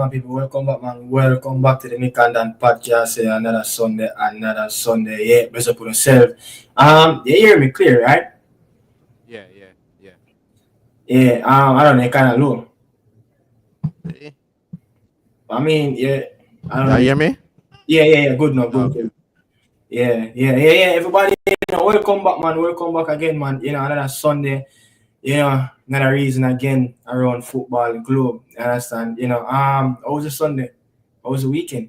my people. Welcome back, man. Welcome back to the Nick and Dan podcast. Another Sunday, another Sunday. Yeah, bless up on yourself. You hear me clear, right? Yeah. Yeah. I don't know, kind of low. Eh, I mean, yeah. I don't Yeah, know. hear me? Yeah. Good, no, good, Okay. good. Yeah. Everybody, welcome back, man. Welcome back again, man. Another Sunday. Another reason again around football globe. You understand? How was the Sunday? How was the weekend?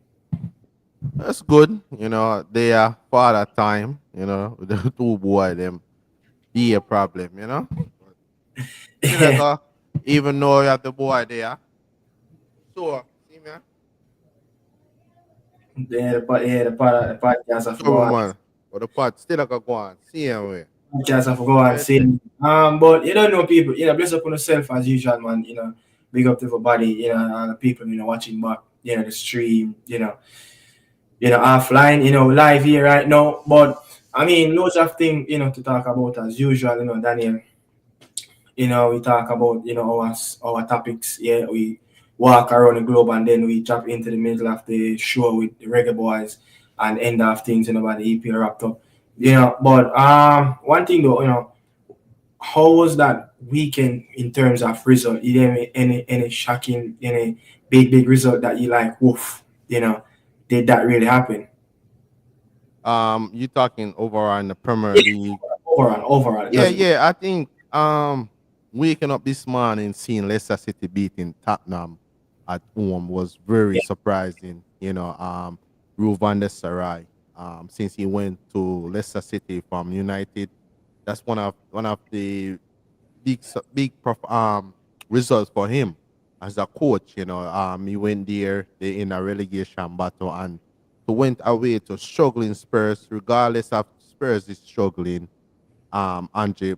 That's good. They are father time, the two boy them be a problem, But still like even though you have the boy there. So see me? The podcast I Come on, forgot. man. But the part still like go on. See him way. Podcast I forgot and say. But you don't know people. Bless up on yourself as usual, man. Big up to everybody. And the people watching back. The stream. Offline. Live here right now. But I mean, loads of things. To talk about as usual. Daniel. We talk about our topics. Yeah, we walk around the globe and then we jump into the middle of the show with the reggae boys and end of things. By the EP wrapped up. But one thing though, how was that weekend in terms of result? You didn't any shocking, any big result that you like? Woof, did that really happen? You talking overall in the Premier Yeah, League. overall, it doesn't. Yeah. I think waking up this morning seeing Leicester City beating Tottenham at home was very Yeah, surprising. Ruvan Sarai, since he went to Leicester City from United, that's one of the big results for him as a coach. He went there they in a relegation battle and to went away to struggling Spurs, regardless of Spurs is struggling. Andre,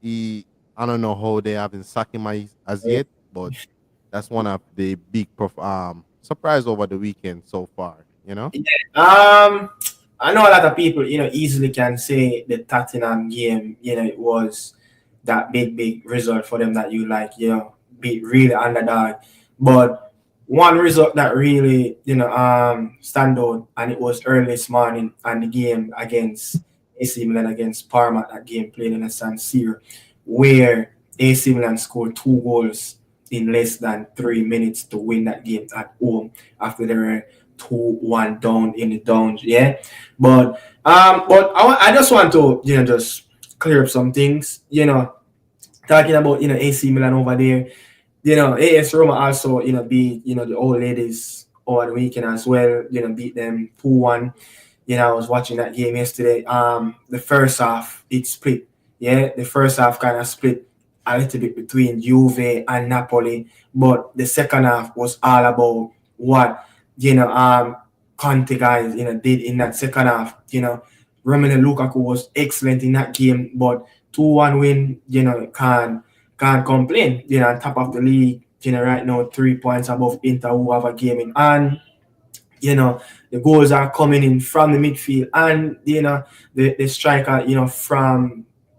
he I don't know how they haven't sacked him as yeah. yet, but that's one of the big surprise over the weekend so far. Um, I know a lot of people, easily can say the Tottenham game, it was that big result for them that you like, beat really underdog. But one result that really, stand out, and it was early this morning, and the game against AC Milan against Parma, that game played in a San Siro, where AC Milan scored 2 goals in less than 3 minutes to win that game at home after they were 2-1 down in the downs. Yeah, but I just want to just clear up some things. Talking about AC Milan over there. AS Roma also beat the old ladies over the weekend as well. Beat them 2-1. I was watching that game yesterday. The first half it split. Yeah, the first half kind of split a little bit between Juve and Napoli, but the second half was all about what Conte guys did in that second half. Romelu Lukaku was excellent in that game, but 2-1 win, can't complain. On top of the league, right now 3 points above Inter who have a game in hand. The goals are coming in from the midfield and the striker,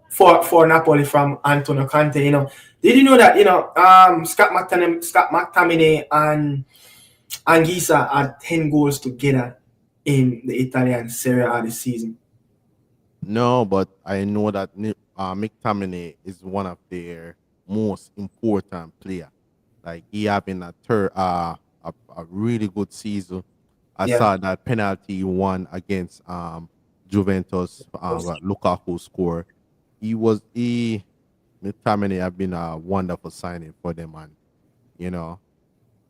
for Napoli from Antonio Conte. Did you know that Scott McTominay and Anguissa had 10 goals together in the Italian Serie A this season? No, but I know that McTominay is one of their most important player. Like he having a really good season. I Yeah. saw that penalty he won against Juventus. What Lukaku score. He McTominay have been a wonderful signing for them, and you know,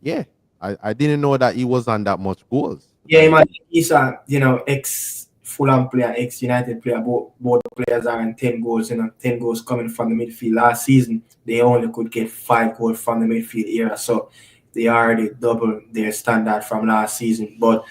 yeah, I didn't know that he was on that much goals. Yeah, Like man, he's a ex Fulham player, ex United player. Both players are in 10 goals. 10 goals coming from the midfield. Last season, they only could get 5 goals from the midfield era, so they already doubled their standard from last season. But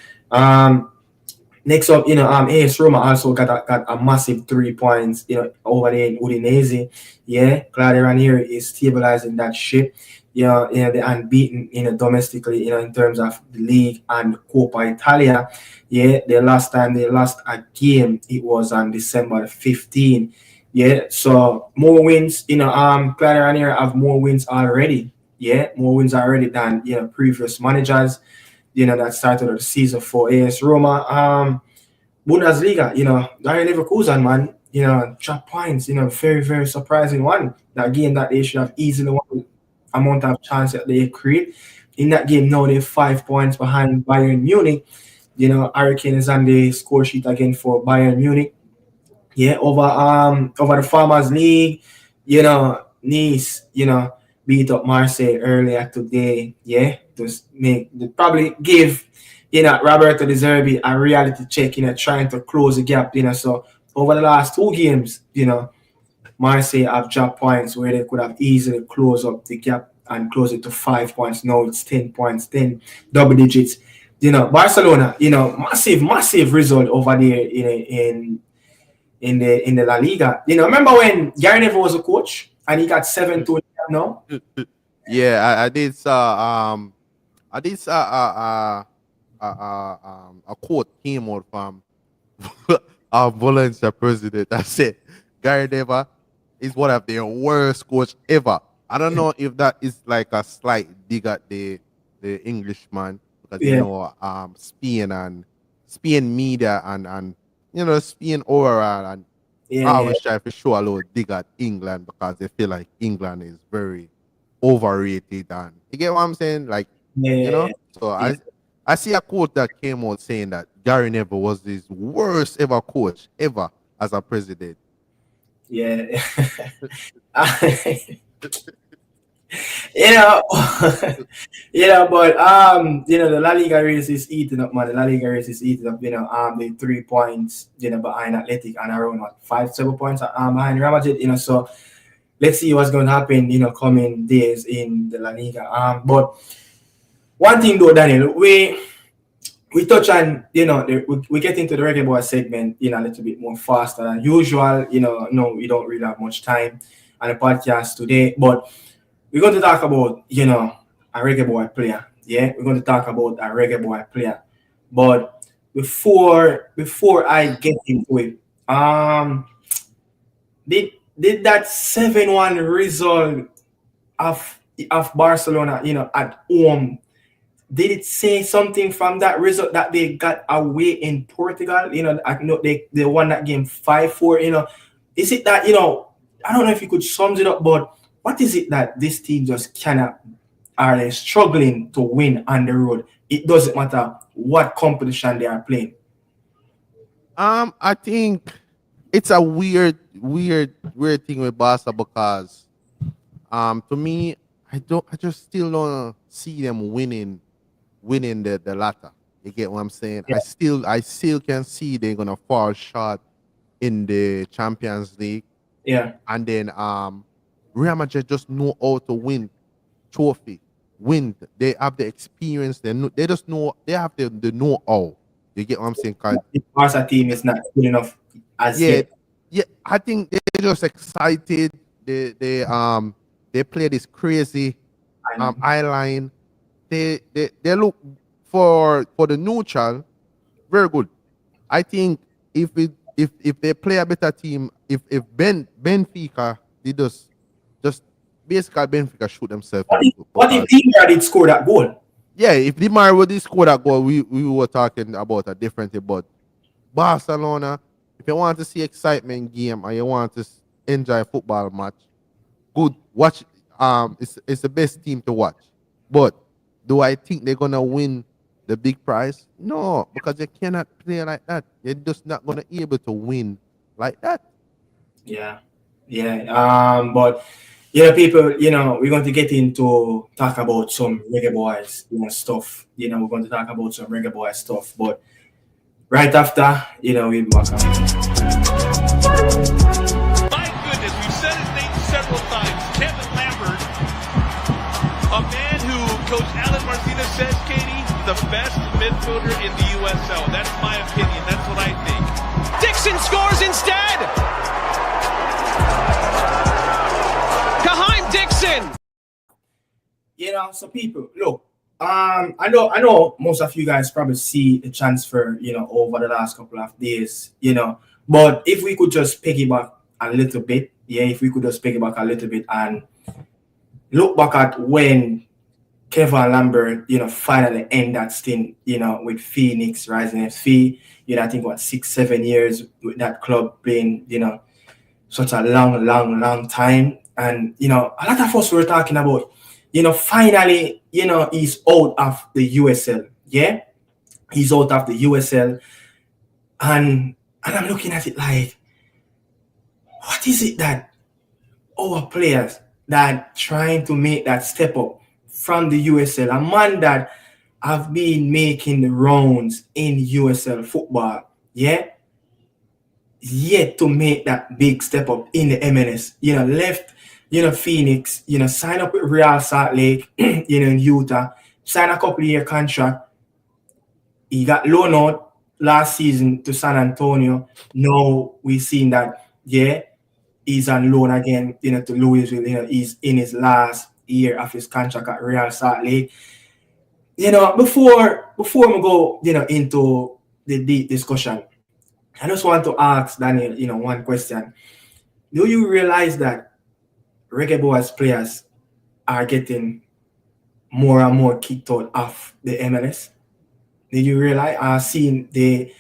next up, AS Roma also got a massive 3 points, over there in Udinese. Yeah, Claudio Ranieri is stabilizing that ship. They're unbeaten, domestically, in terms of the league and Coppa Italia. Yeah, the last time they lost a game, it was on December 15. Yeah, so more wins, Claudio Ranieri have more wins already. Yeah, more wins already than previous managers. That started the season for AS Roma. Bundesliga, Bayer Leverkusen, man, drop points, very, very surprising one. That game that they should have easily won amount of chance that they create. In that game, now they're 5 points behind Bayern Munich. Hurricane is on the score sheet again for Bayern Munich. Yeah, over the Farmers League, Nice, beat up Marseille earlier today. Yeah, just probably give Roberto De Zerbi a reality check, trying to close the gap, So over the last two games, Marseille have dropped points where they could have easily closed up the gap and close it to 5 points. Now it's 10 points, 10 double digits. Barcelona, massive, massive result over there in the La Liga. Remember when Gary Neville was a coach and he got 7-2 now? Yeah, I did saw a quote came out from our Valencia president that said Gary Neville is one of their worst coach ever. I don't know if that is like a slight dig at the Englishman because Spain media and Spain overall and always try to show a little dig at England because they feel like England is very overrated and you get what I'm saying? Like So I see a quote that came out saying that Gary Neville was his worst ever coach ever as a president. Yeah. But the La Liga race is eating up, man. The La Liga race is eating up, the 3 points, behind Athletic and around 5-7 points behind Real Madrid, so let's see what's going to happen, coming days in the La Liga. But one thing though, Daniel, we touch on, we get into the Reggae Boy segment, a little bit more faster than usual. No, we don't really have much time on the podcast today, but we're going to talk about, a Reggae Boy player. Yeah, we're going to talk about a Reggae Boy player. But before I get into it, did that 7-1 result of Barcelona, at home, did it say something from that result that they got away in Portugal? I know they won that game 5-4. Is it that, I don't know if you could sum it up, but what is it that this team just cannot, are they struggling to win on the road? It doesn't matter what competition they are playing. I think it's a weird thing with Barca because to me I just still don't see them winning the latter. You get what I'm saying? Yeah. I still can see they're gonna fall short in the Champions League. Yeah. And then Real Madrid just know how to win trophy. Win. They have the experience. They just know they have the know-how. You get what I'm saying? The Barca team is not good enough as yet. Yeah. I think they're just excited. They play this crazy eye line. They look for the neutral very good. I think if they play a better team, if Benfica did just basically Benfica shoot themselves. What if Di Maria did score that goal? Yeah, if Di Maria did score that goal, we were talking about a different thing. But Barcelona, if you want to see excitement game and you want to enjoy a football match, good watch. It's the best team to watch. But do I think they're gonna win the big prize? No, because they cannot play like that. They're just not gonna be able to win like that. Yeah. But people, we're going to get into talk about some Reggae Boys, stuff. We're going to talk about some Reggae Boy stuff. But right after, we'll be back. My goodness, we've said his name several times. Kevon Lambert, a man who Coach Alan Martinez says, Katie, the best midfielder in the USL. That's my opinion. That's what I think. Dixon scores instead. Kaheim Dixon. So people, look, I know most of you guys probably see the transfer, over the last couple of days, but if we could just piggyback a little bit, and look back at when Kevon Lambert, finally end that stint, with Phoenix Rising FC. I think what 6-7 years with that club playing, such a long, long, long time. And a lot of us were talking about, finally, he's out of the USL. Yeah, he's out of the USL, and I'm looking at it like, what is it that our players that trying to make that step up from the USL, a man that have been making the rounds in USL football, yeah, yet to make that big step up in the MLS, left, Phoenix, sign up with Real Salt Lake, in Utah, sign a couple of year contract. He got loaned out last season to San Antonio. Now we've seen that, yeah, he's on loan again, to Louisville. He's in his last year of his contract at Real Salt Lake. Before we go, into the deep discussion, I just want to ask Daniel, one question. Do you realize that Reggae Boys players are getting more and more kicked out of the MLS? Did you realize? Seeing the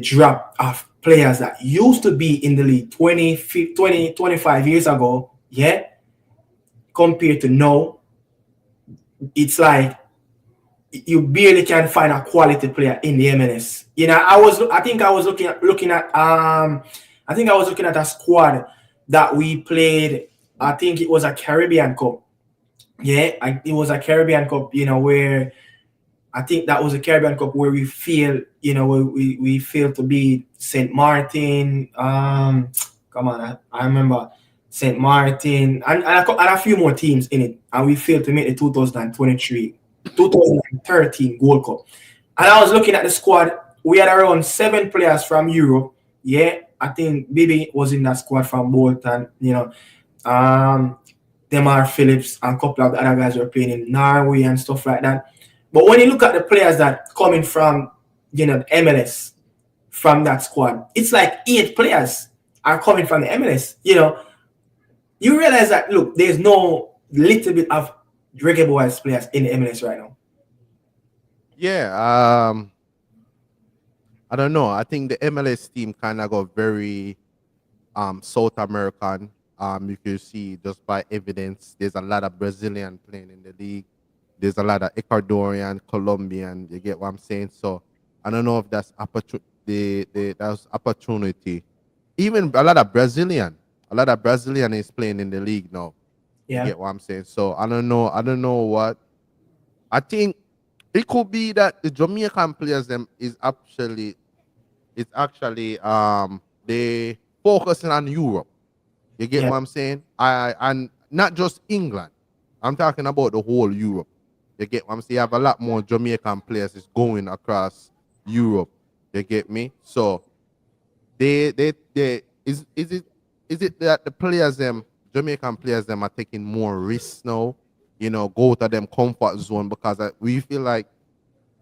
drop of players that used to be in the league 25 years ago, yeah, compared to now, it's like you barely can find a quality player in the MLS. I think I was looking at a squad that we played. I think it was a Caribbean Cup. Yeah, it was a Caribbean Cup, where I think that was a Caribbean Cup where we failed, we failed to beat St. Martin. Come on, I remember St. Martin and a few more teams in it, and we failed to make the 2013 Gold Cup. And I was looking at the squad. We had around 7 players from Europe. Yeah, I think Bibi was in that squad from Bolton. Demar Phillips and a couple of the other guys were playing in Norway and stuff like that. But when you look at the players that coming from, the MLS, from that squad, it's like 8 players are coming from the MLS. You realize that, look, there's no little bit of Reggae Boys players in the MLS right now. Yeah, I don't know. I think the MLS team kind of got very South American. You can see just by evidence, there's a lot of Brazilian playing in the league. There's a lot of Ecuadorian, Colombian. You get what I'm saying? So I don't know if that's that's opportunity. Even a lot of Brazilian is playing in the league now. Yeah. You get what I'm saying? So I don't know. What I think it could be that the Jamaican players them is actually they focusing on Europe. You get what I'm saying? And not just England. I'm talking about the whole Europe. You get what I'm saying? You have a lot more Jamaican players is going across Europe. You get me? So is it that the players them Jamaican players them are taking more risks now? Go to them comfort zone because we feel like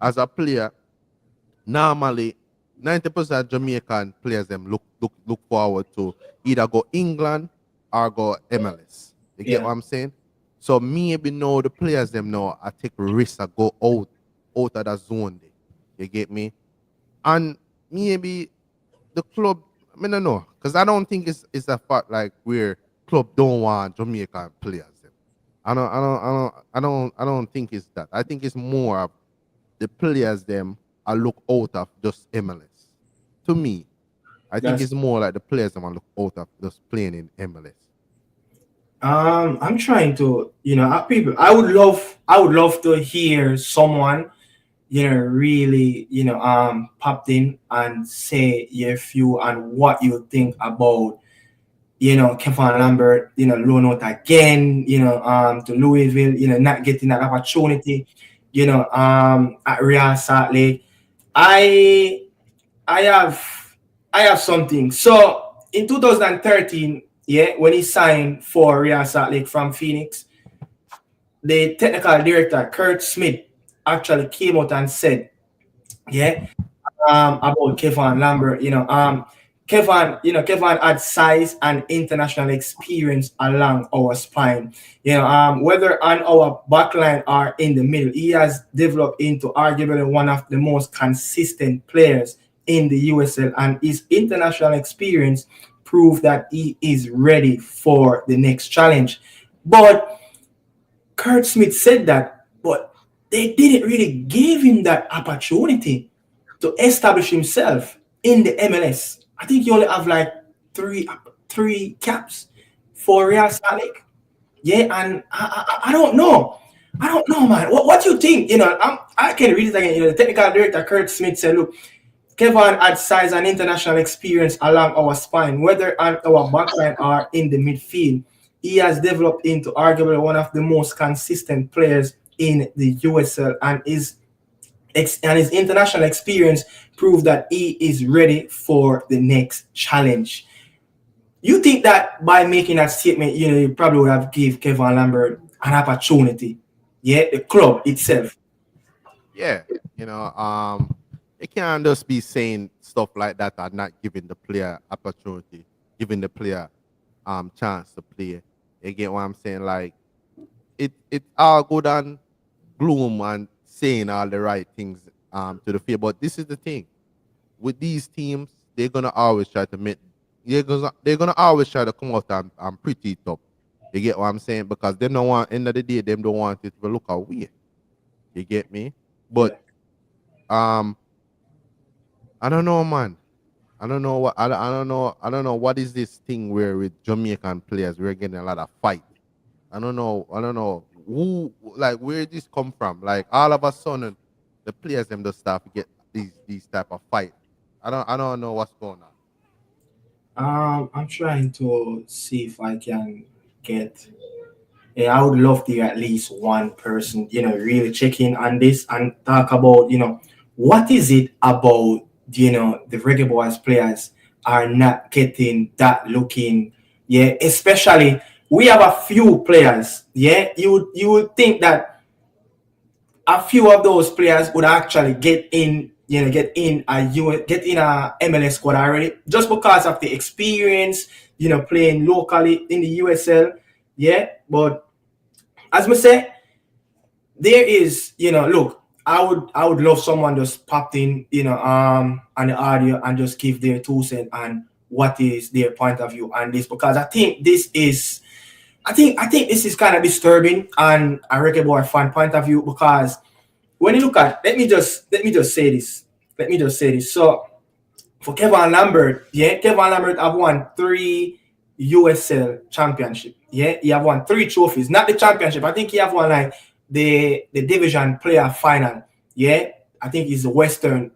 as a player, normally 90% of Jamaican players them look forward to either go England or go MLS. You get what I'm saying? So maybe now the players them now I take risks and go out of that zone there. You get me? And maybe the club, I don't know, because I don't think it's a fact like where club don't want Jamaican players. I don't think it's that. I think it's more of the players them I look out of just MLS. To me, I think it's more like the players them I look out of just playing in MLS. I'm trying to, people. I would love to hear someone, really, popped in and say your view and what you think about, Kevon Lambert, loan out again, to Louisville, not getting that opportunity, at Real Salt Lake. I have something. So in 2013, when he signed for Real Salt Lake from Phoenix, the technical director, Kurt Smith, actually came out and said, about Kevon Lambert, Kevon had size and international experience along our spine. Whether on our backline or in the middle, he has developed into arguably one of the most consistent players in the USL, and his international experience proved that he is ready for the next challenge. But Kurt Smith said that, but they didn't really give him that opportunity to establish himself in the MLS. I think you only have like three caps for Real Salt. Yeah, and I don't know. I don't know, man. What you think? I can read it again. The technical director Kurt Smith said, "Look, Kevon had size and international experience along our spine, whether on our backline or in the midfield. He has developed into arguably one of the most consistent players in the USL, and his international experience proved that he is ready for the next challenge." You think that by making that statement, you probably would have give Kevon Lambert an opportunity, the club itself. Yeah, it can't just be saying stuff like that and not giving the player opportunity, giving the player chance to play. You get what I'm saying? Like it's all good and gloom and saying all the right things to the field. But this is the thing. With these teams, they're gonna always try to make they're gonna always try to come out and pretty top. You get what I'm saying? Because they don't want end of the day, them don't want it to look away. You get me? But I don't know, man. I don't know what is this thing where with Jamaican players we're getting a lot of fight. I don't know who, like, where this come from. Like all of a sudden the players them the staff get these type of fight. I don't know what's going on. I'm trying to see if I can get. Yeah, I would love to hear at least one person, really check in on this and talk about, what is it about, the Reggae Boys players are not getting that looking, especially we have a few players, you would think that a few of those players would actually get in a MLS squad already, just because of the experience, playing locally in the USL. But as we say, there is, look, I would love someone just popped in, on the audio and just give their 2 cents and what is their point of view on this, because I think this is kind of disturbing on a Reggae Boy fan point of view, because when you look at, let me just say this. So for Kevon Lambert, Kevon Lambert have won 3 USL championship. He have won 3 trophies, not the championship. I think he have won like the division player final. I think it's the Western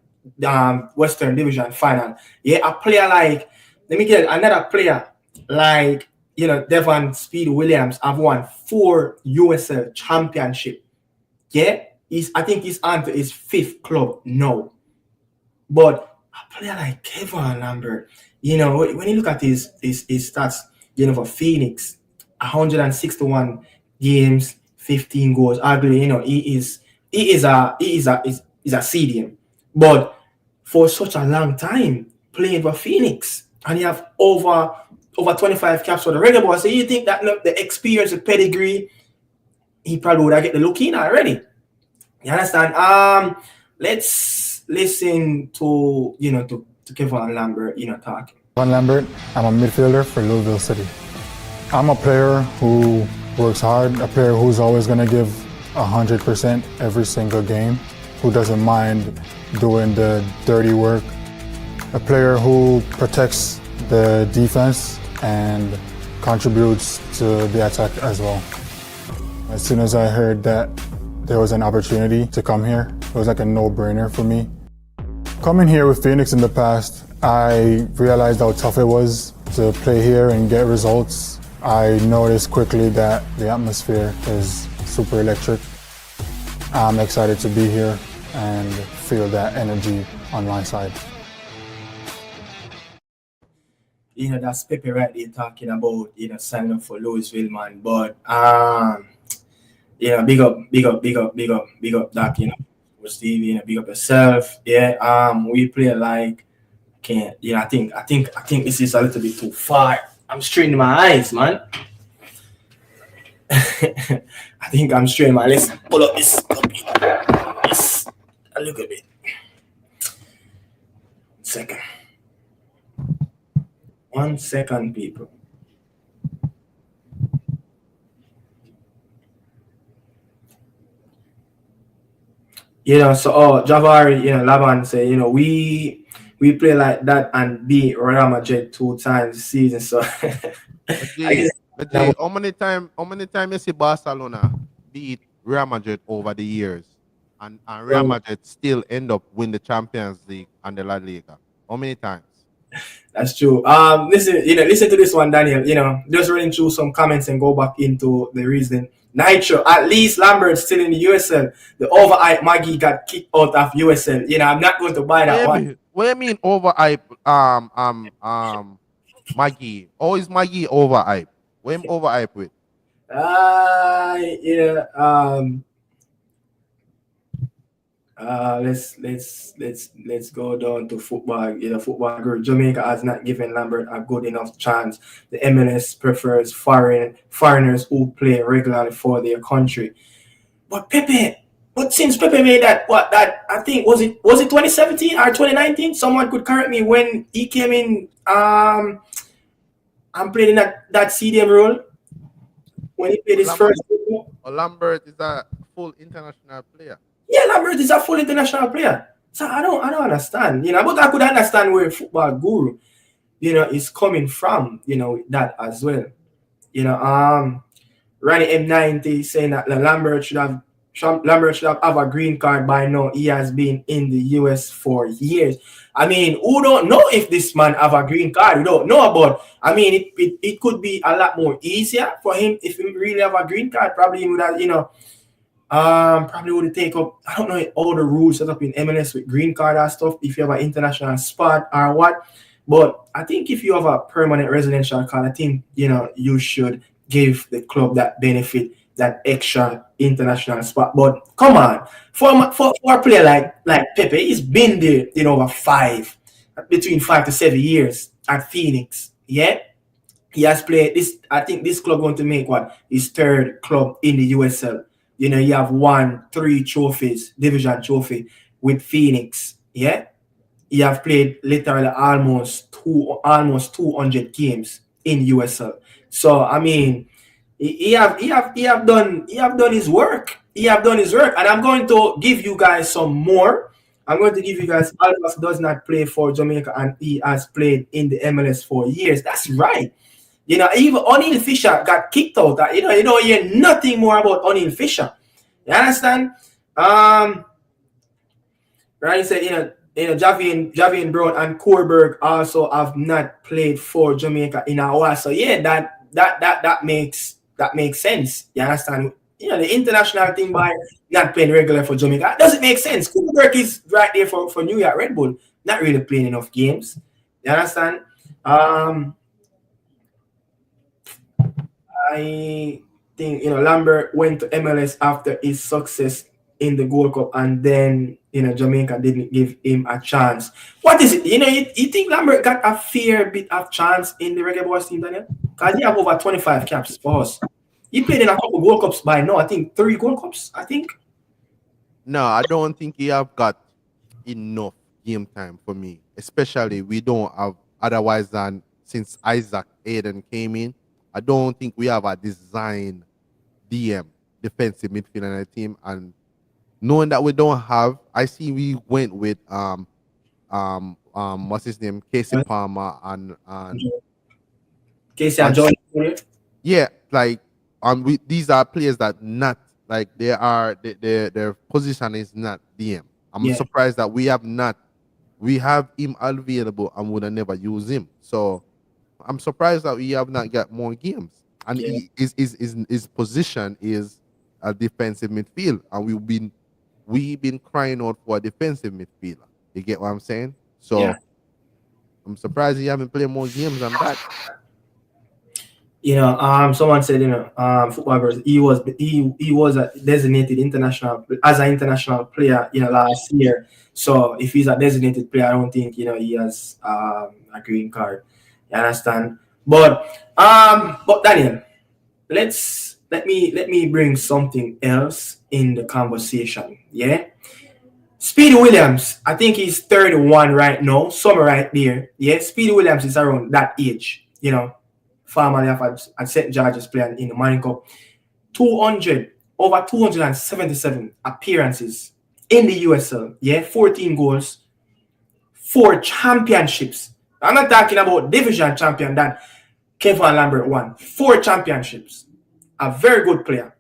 division final. A player like, let me get another player like, Devon Speed Williams have won 4 USL championship. I think he's on to his 5th club now. But a player like Kevon Lambert, when you look at his stats, for Phoenix, 161 games, 15 goals. Arguably, he is a CDM. But for such a long time playing for Phoenix, and you have over 25 caps for the Reggae Boys, so you think that the experience, the pedigree, he probably would have get the look in already. You understand? Let's listen to Kevon Lambert, talking. Kevon Lambert, I'm a midfielder for Louisville City. I'm a player who works hard, a player who's always going to give 100% every single game, who doesn't mind doing the dirty work, a player who protects the defense and contributes to the attack as well. As soon as I heard that there was an opportunity to come here, it was like a no-brainer for me. Coming here with Phoenix in the past, I realized how tough it was to play here and get results. I noticed quickly that the atmosphere is super electric. I'm excited to be here and feel that energy on my side. That's Pepe right there talking about, signing up for Louisville, man. But, big up, Doc, with Stevie, big up yourself. We play like can't. Yeah, I think this is a little bit too far. I'm straining my eyes, man. I think I'm straining my. Let's pull up this this a little bit. Second. 1 second, people. So Javari, Laban say, we play like that and beat Real Madrid 2 times this season. So But I Jay, guess but that Jay, was, how many time you see Barcelona beat Real Madrid over the years, and Real um, Madrid still end up win the Champions League and the La Liga? How many times? that's true. Listen to this one, Daniel. Just running through some comments and go back into the reason. Nitro, at least Lambert still in the USL. The overhyped Maggie got kicked out of USL. I'm not going to buy that one. What you mean overhype? Maggie. Oh, is Maggie overhype? What him overhype with? Yeah. Let's go down to football. Football group. Jamaica has not given Lambert a good enough chance. The MLS prefers foreigners who play regularly for their country. But since Pepe made that I think was it 2017 or 2019? Someone could correct me when he came in and played in that CDM role when he played his first. Lambert is a full international player. Yeah, Lambert is a full international player. So I don't understand, but I could understand where football guru, is coming from, with that as well. Ronnie M90 saying that Lambert should have a green card by now. He has been in the US for years. I mean, who don't know if this man have a green card? We don't know about. I mean, it could be a lot more easier for him if he really have a green card. Probably he would have, probably would take up, I don't know, all the rules set up in MLS with green card and stuff, if you have an international spot or what. But I think if you have a permanent residential card, I think, you should give the club that benefit, that extra international spot. But come on, for a player like Pepe, he's been there, between 5 to 7 years at Phoenix. Yeah. He has played this. I think this club going to make his third club in the USL. You have won 3 trophies, division trophy with Phoenix. Yeah, you have played literally almost 200 games in USL. So I mean, he have done his work. He have done his work, and I'm going to give you guys some more. I'm going to give you guys. Alvas does not play for Jamaica, and he has played in the MLS for years. That's right. Even O'Neal Fisher got kicked out. You don't hear nothing more about O'Neal Fisher. You understand? Ryan said, Javian Brown and Korberg also have not played for Jamaica in a while. So yeah, that makes sense. You understand? The international thing by not playing regular for Jamaica doesn't make sense. Korberg is right there for New York Red Bull, not really playing enough games. You understand? I think Lambert went to MLS after his success in the Gold Cup, and then Jamaica didn't give him a chance. What is it? You think Lambert got a fair bit of chance in the Reggae Boys team, Daniel? Because he have over 25 caps for us. He played in a couple Gold Cups by now. I think 3 Gold Cups. I think. No, I don't think he have got enough game time for me. Especially we don't have otherwise than since Isaac Aiden came in. I don't think we have a design DM defensive midfielder in the team, and knowing that we don't have, I see we went with what's his name, Casey Palmer and Casey and John. Yeah, like these are players that not like their position is not DM. I'm surprised that we have him available and would have never used him. So I'm surprised that we have not got more games. And his position is a defensive midfield, and we've been crying out for a defensive midfielder. You get what I'm saying? So I'm surprised he haven't played more games than that. Someone said, football verse, he was a designated international as an international player, last year. So if he's a designated player, I don't think he has a green card. You understand? But Daniel, let me bring something else in the conversation. Yeah. Speedy Williams, I think he's 31 right now, somewhere right there. Yeah, Speedy Williams is around that age, formerly at St. George's playing in the Manning Cup. 277 appearances in the USL. Yeah, 14 goals, 4 championships. I'm not talking about division champion that Kevon Lambert won. 4 championships. A very good player.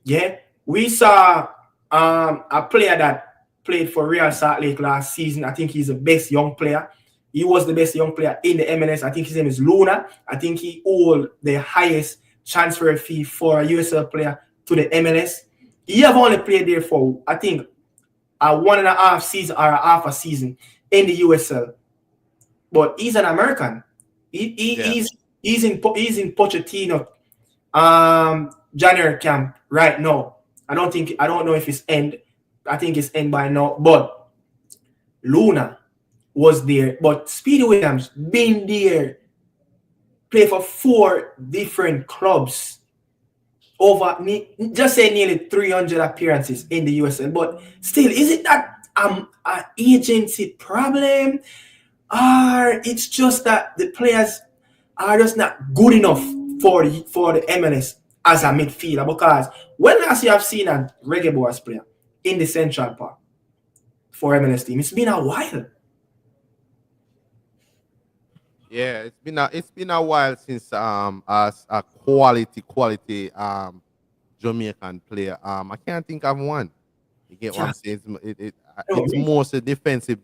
Yeah, we saw a player that played for Real Salt Lake last season. I think he's the best young player. He was the best young player in the MLS. I think his name is Luna. I think he owed the highest transfer fee for a USL player to the MLS. He have only played there for, I think, a 1.5 season or a half a season in the USL. But he's an American. He's in Pochettino January camp right now. I don't know if it's end. I think it's end by now. But Luna was there. But Speedy Williams been there. Play for 4 different clubs. Over just say nearly 300 appearances in the USL. But still, is it that an agency problem? Or it's just that the players are just not good enough for the MLS as a midfielder? Because when last you have seen a Reggae Boys player in the Central Park for MLS team, it's been a while. Yeah, it's been a while since as a quality Jamaican player. I can't think of one. You get what I'm saying? It's mostly defensive.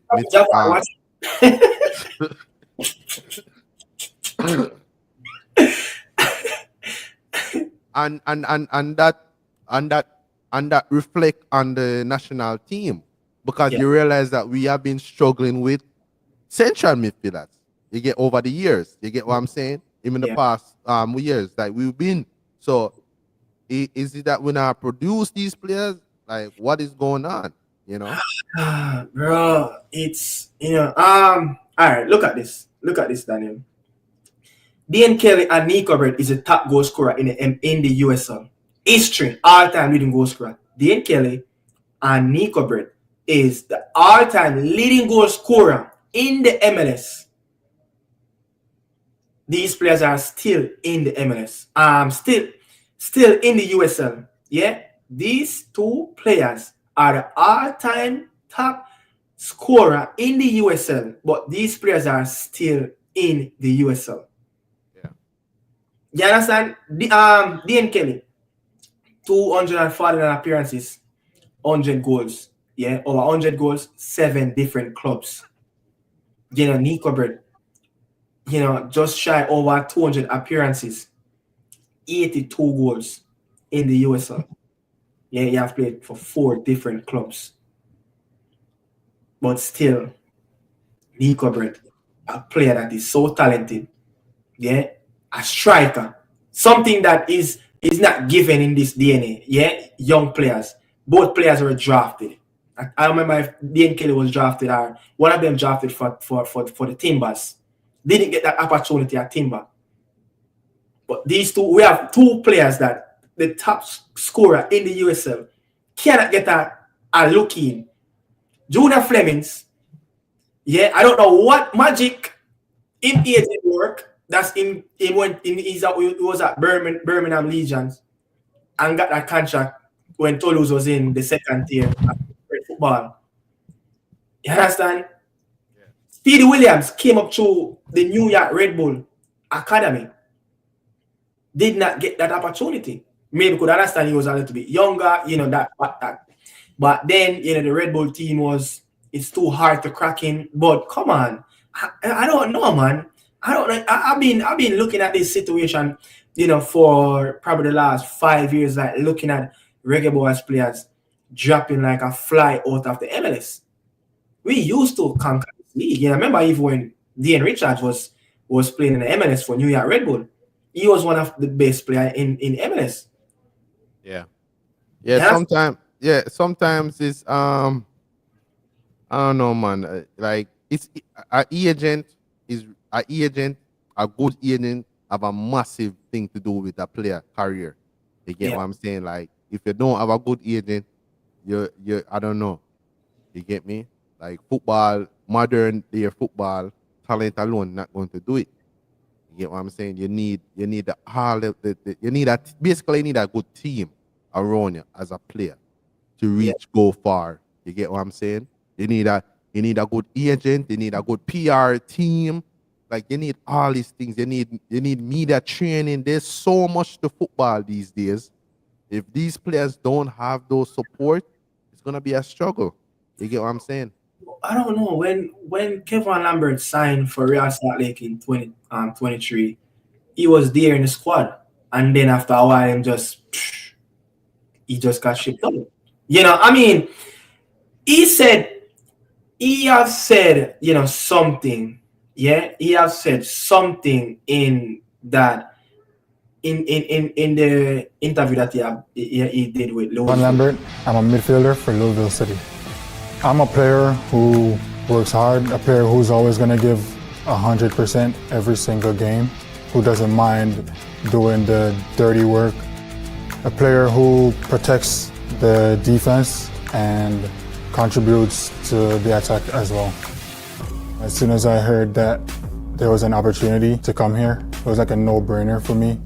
and that reflect on the national team, because you realize that we have been struggling with central midfielders. You get over the years. You get what I'm saying? Even the past years that we've been. So is it that we not produce these players? Like, what is going on? Bro, it's all right, look at this, Daniel. Dean Kelly and Nico Brett is the top goal scorer in the USL history, all-time leading goal scorer. Dean Kelly and Nico Brett is the all-time leading goal scorer in the MLS. These players are still in the MLS. Still in the USL. Yeah, these 2 players are the all-time top scorer in the USL, but these players are still in the USL. Yeah. You understand? Dean Kelly, 249 appearances, 100 goals. Yeah, over 100 goals, 7 different clubs. Nico Brett, just shy over 200 appearances, 82 goals in the USL. Yeah, you have played for 4 different clubs. But still, Nico Brett, a player that is so talented. Yeah, a striker. Something that is not given in this DNA. Yeah, young players. Both players were drafted. I remember if Dean Kelly was drafted, or one of them drafted for the Timbers. Didn't get that opportunity at Timber. But these 2, we have 2 players that the top scorer in the USL cannot get a look in. Junior Flemings, I don't know what magic in it work. That's he was at Birmingham Legions and got that contract when Toulouse was in the second tier of football. You understand? Yeah. Speedy Williams came up through the New York Red Bull Academy. Did not get that opportunity. Maybe could understand he was a little bit younger, but then the Red Bull team it's too hard to crack in. But come on, I don't know, man. I don't know. I've been looking at this situation, for probably the last 5 years, like looking at Reggae Boys players dropping like a fly out of the MLS. We used to conquer this league. Remember even when Dean Richards was playing in the MLS for New York Red Bull. he was one of the best player in MLS. Yeah. Yeah. Yeah, Sometimes it's I don't know, man. Like it's a agent is a agent, a good agent have a massive thing to do with a player career. You get yeah, what I'm saying? Like if you don't have a good agent, you I don't know. You get me? Like football, modern day football, talent alone not going to do it. You get what I'm saying? You need the all you need a basically you need a good team around you as a player to yeah. go far. You get what I'm saying? You need a good agent, you need a good PR team. Like you need all these things. You need media training. There's so much to football these days. If these players don't have those support, it's gonna be a struggle. You get what I'm saying? I don't know when Kevon Lambert signed for Real Salt Lake in 2023, he was there in the squad, and then after a while, he just got shipped out. I mean, he said he has said something. Yeah, he has said something in that in the interview that he did with I'm Louisville. Lambert. I'm a midfielder for Louisville City. I'm a player who works hard, a player who's always going to give 100% every single game, who doesn't mind doing the dirty work, a player who protects the defense and contributes to the attack as well. As soon as I heard that there was an opportunity to come here, it was like a no-brainer for me.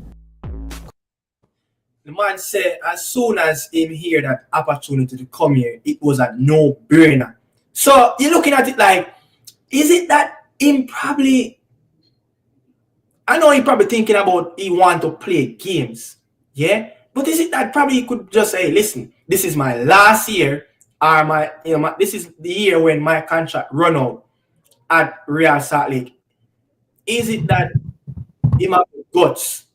The man said as soon as him hear that opportunity to come here, it was a no-brainer. So you're looking at it like, is it that him probably, I know he probably thinking about he want to play games, yeah? But is it that probably he could just say, listen, this is my last year, or this is the year when my contract run out at Real Salt Lake. Is it that he have the guts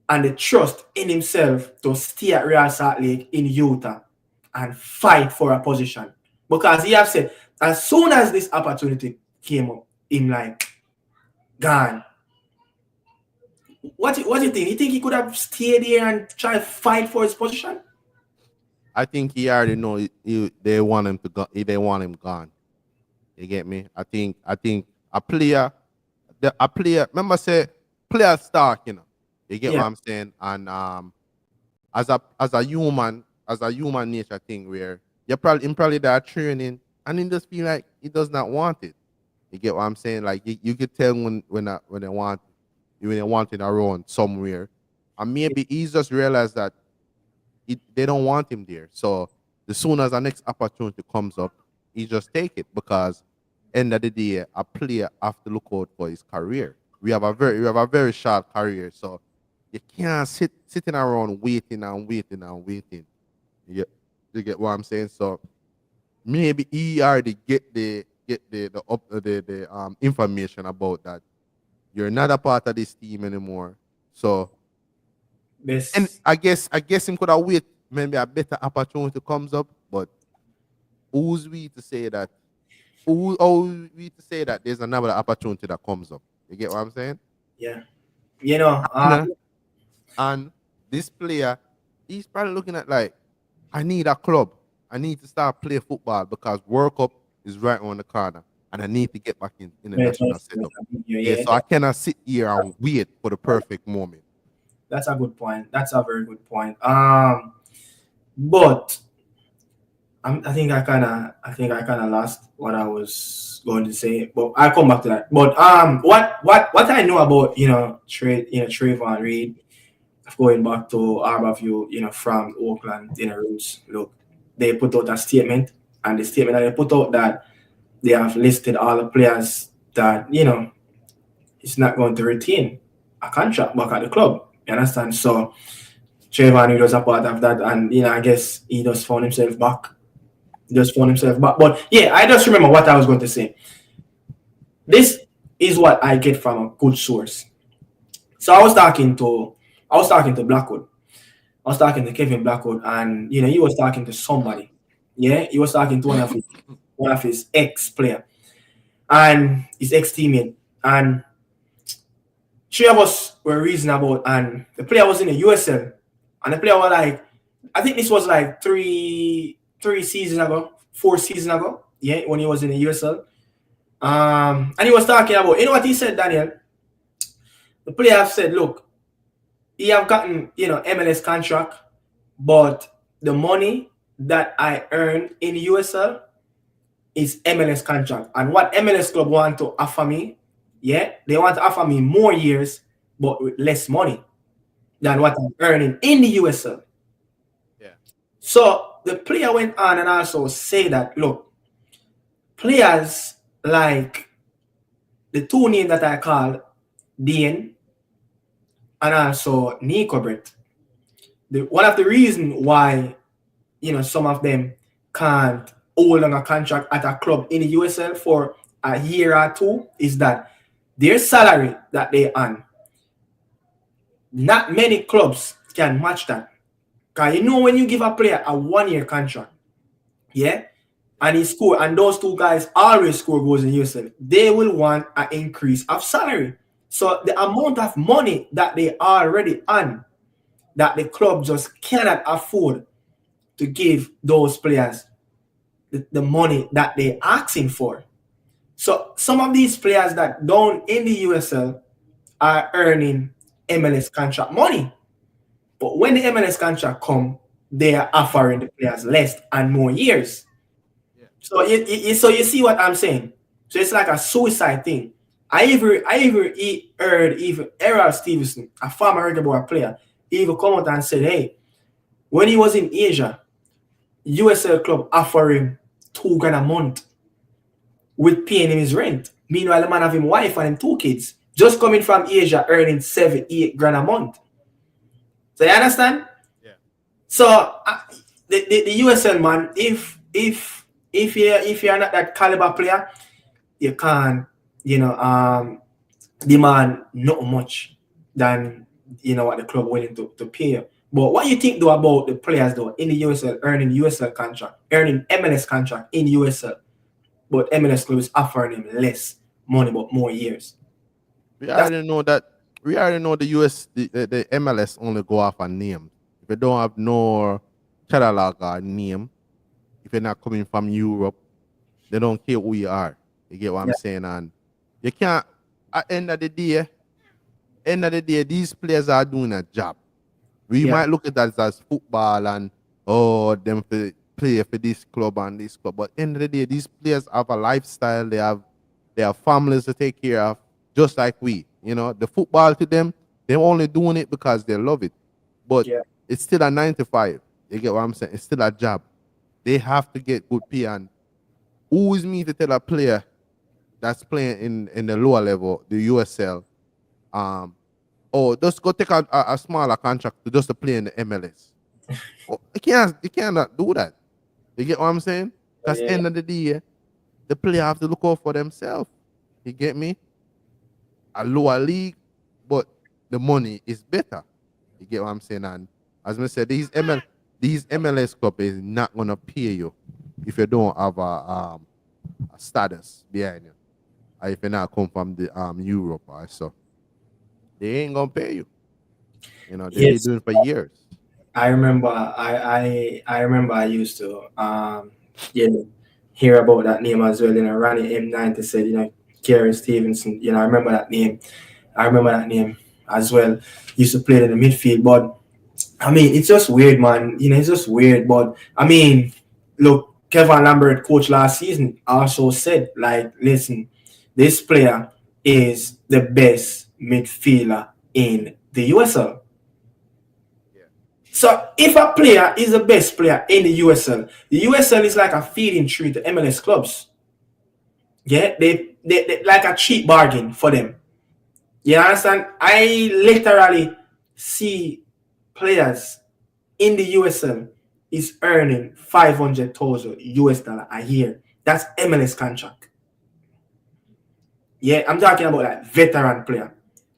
and the trust in himself to stay at Real Salt Lake in Utah and fight for a position? Because he have said, as soon as this opportunity came up, him like, gone. What do you think? You think he could have stayed here and try to fight for his position? I think he already know they want him to go. They want him gone. You get me? I think a player, Remember, say players start. You get what I'm saying? And as a human nature thing, where probably that training, and he just feel like he does not want it. You get what I'm saying? Like you could tell when they want it around somewhere, and maybe he's just realized that they don't want him there. So as soon as the next opportunity comes up, he just take it, because end of the day, a player have to look out for his career. We have a very short career, so you can't sitting around waiting and waiting and waiting. You get what I'm saying? So maybe he already get the information about that. You're not a part of this team anymore. So and I guess him could have wait. Maybe a better opportunity comes up, but who's we to say that? Who are we to say that there's another opportunity that comes up? You get what I'm saying? Yeah. And this player, he's probably looking at like, I need a club. I need to start playing football because World Cup is right around the corner, and I need to get back in the national setup. So I cannot sit here and wait for the perfect moment. That's a good point. That's a very good point. But I think I kind of lost what I was going to say, but I'll come back to that. But what I know about Trayvon Reed, going back to Harborview, from Oakland, roots. Look, they put out a statement, and the statement that they put out that they have listed all the players that it's not going to retain a contract back at the club. You understand? So Trayvon Reed was a part of that, and I guess he just found himself back. But yeah, I just remember what I was going to say. This is what I get from a good source. So I was talking to Blackwood. I was talking to Kevin Blackwood, and he was talking to somebody. Yeah, he was talking to one of his ex-player and his ex-teammate, and three of us were reasonable, and the player was in the USL, and the player was like, I think this was like three seasons ago, 4 seasons ago, yeah, when he was in the USL. And he was talking about, you know what he said, Daniel? The player have said, look, he have gotten, MLS contract, but the money that I earn in USL is MLS contract. And what MLS club want to offer me, yeah, they want to offer me more years, but with less money than what I'm earning in the USL. Yeah. So the player went on and also say that, look, players like the two names that I called, Dean and also Nico Brett, one of the reasons why, some of them can't hold on a contract at a club in the USL for a year or two is that their salary that they earn, not many clubs can match that. Because when you give a player a 1-year contract, yeah, and he score, and those two guys always score goals in USL, they will want an increase of salary. So the amount of money that they already earn, that the club just cannot afford to give those players the money that they're asking for. So some of these players that down in the USL are earning MLS contract money. But when the MLS contract come, they are offering the players less and more years. Yeah. So you see what I'm saying? So it's like a suicide thing. I heard even Errol Stevenson, a former Reggae player, he even come out and said, hey, when he was in Asia, USL club offer him $2,000 a month with paying him his rent. Meanwhile, the man have him wife and him 2 kids, just coming from Asia earning $7-8 a month. So you understand? Yeah. So the USL man, if you're not that caliber player, you can't demand not much than what the club willing to pay you. But what you think though about the players though in the USL earning USL contract, earning MLS contract in USL, but MLS club is offering him less money but more years? We already know that. We already know the the MLS only go off a name. If you don't have no catalog or name, if you're not coming from Europe, they don't care who you are. You get what I'm saying? And you can't. At the end of the day, these players are doing a job. We might look at that as football and them play for this club and this club. But at the end of the day, these players have a lifestyle. They have families to take care of, just like we. The football to them, they're only doing it because they love it. But it's still a 9 to 5. You get what I'm saying? It's still a job. They have to get good pay. And who is me to tell a player that's playing in the lower level, the USL, just go take a smaller contract just to play in the MLS? You cannot do that. You get what I'm saying? Because at the end of the day, the player have to look out for themselves. You get me? A lower league, but the money is better. You get what I'm saying? And as I said, these MLS club is not gonna pay you if you don't have a status behind you, or if you not come from the Europe or so. They ain't gonna pay you. They've been doing it for years. I remember I used to hear about that name as well. Ronnie M90 said, Kerry Stevenson, I remember that name. As well. Used to play in the midfield, but I mean, it's just weird, man. It's just weird. But I mean, look, Kevon Lambert, coach last season, also said, listen, this player is the best midfielder in the USL. Yeah. So if a player is the best player in the USL is like a feeding tree to MLS clubs. Yeah, they like a cheap bargain for them. You understand? I literally see players in the USL is earning $500,000 a year. That's MLS contract. Yeah, I'm talking about like veteran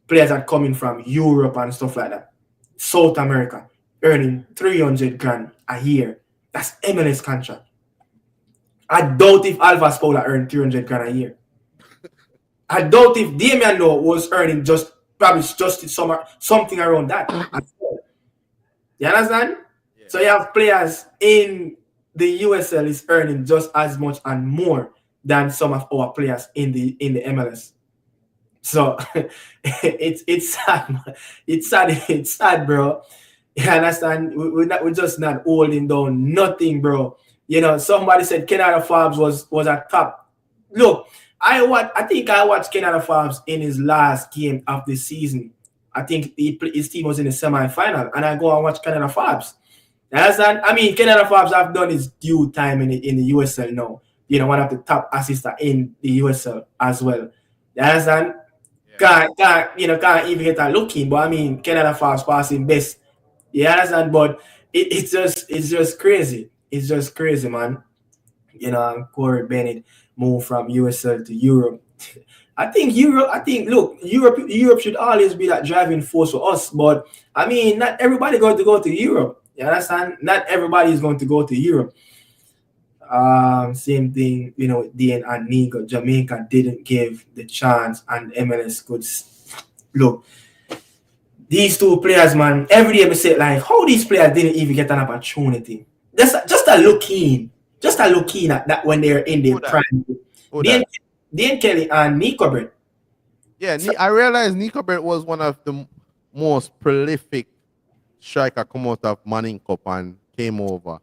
players that coming from Europe and stuff like that. South America earning $300,000 a year. That's MLS contract. I doubt if Alva Spola earned $300,000 a year. I doubt if Damian Lowe was earning just probably just something around that. You understand? Yeah. So you have players in the USL is earning just as much and more than some of our players in the MLS. So it's sad, man. It's sad, bro. You understand? We're just not holding down nothing, bro. You know, somebody said Canada Fabs was a top. Look, I think I watched Canada Fabs in his last game of the season. I think his team was in the semi-final, and I go and watch Canada Fabs. You understand? I mean, Canada Fabs have done his due time in the USL now. You know, one of the top assists in the USL as well. You understand? Yeah. Can't even get a look in, but I mean, Canada Fabs passing best. You understand? But it's just crazy. It's just crazy, man. You know, and Corey Bennett moved from USL to Europe. I think Europe should always be that driving force for us. But I mean, not everybody going to go to Europe. You understand? Not everybody is going to go to Europe. Same thing, you know, Dean and Nico. Jamaica didn't give the chance, and MLS could look. These two players, man, every day we say like, how these players didn't even get an opportunity. Just a look in at that when they're in their prime. Dan Kelly and Nico Brett. Yeah, I realized Nico Brett was one of the most prolific striker come out of Manning Cup and came over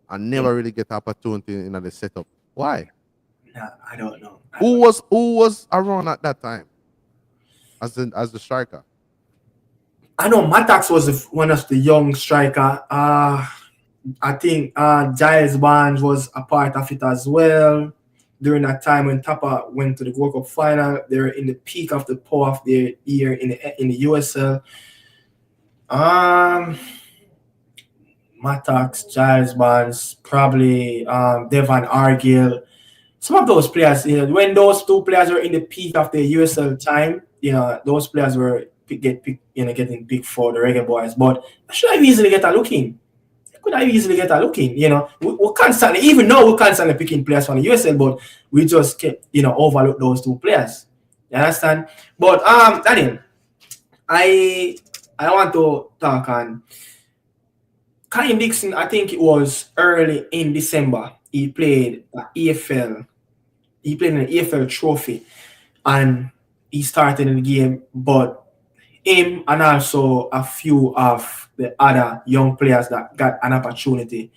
and never really get opportunity in the setup. Why? Nah, I don't know. Who was around at that time as the striker? I know Matax was one of the young striker. I think Giles Barnes was a part of it as well. During that time when Tapa went to the World Cup final, they were in the peak of the power of their year in the USL. Matax, Giles Barnes, probably Devon Argill. Some of those players, you know, when those two players were in the peak of the USL time, you know, those players were getting picked for the Reggae Boys. But should I easily get a look in? Could I easily get a look in? You know, we're constantly, even though we're constantly picking players from the USL, but we just kept, you know, overlook those two players. You understand? But Daniel, I want to talk on Kaheim Dixon. I think it was early in December. He played EFL. He played in an EFL trophy, and he started in the game. But him and also a few of the other young players that got an opportunity,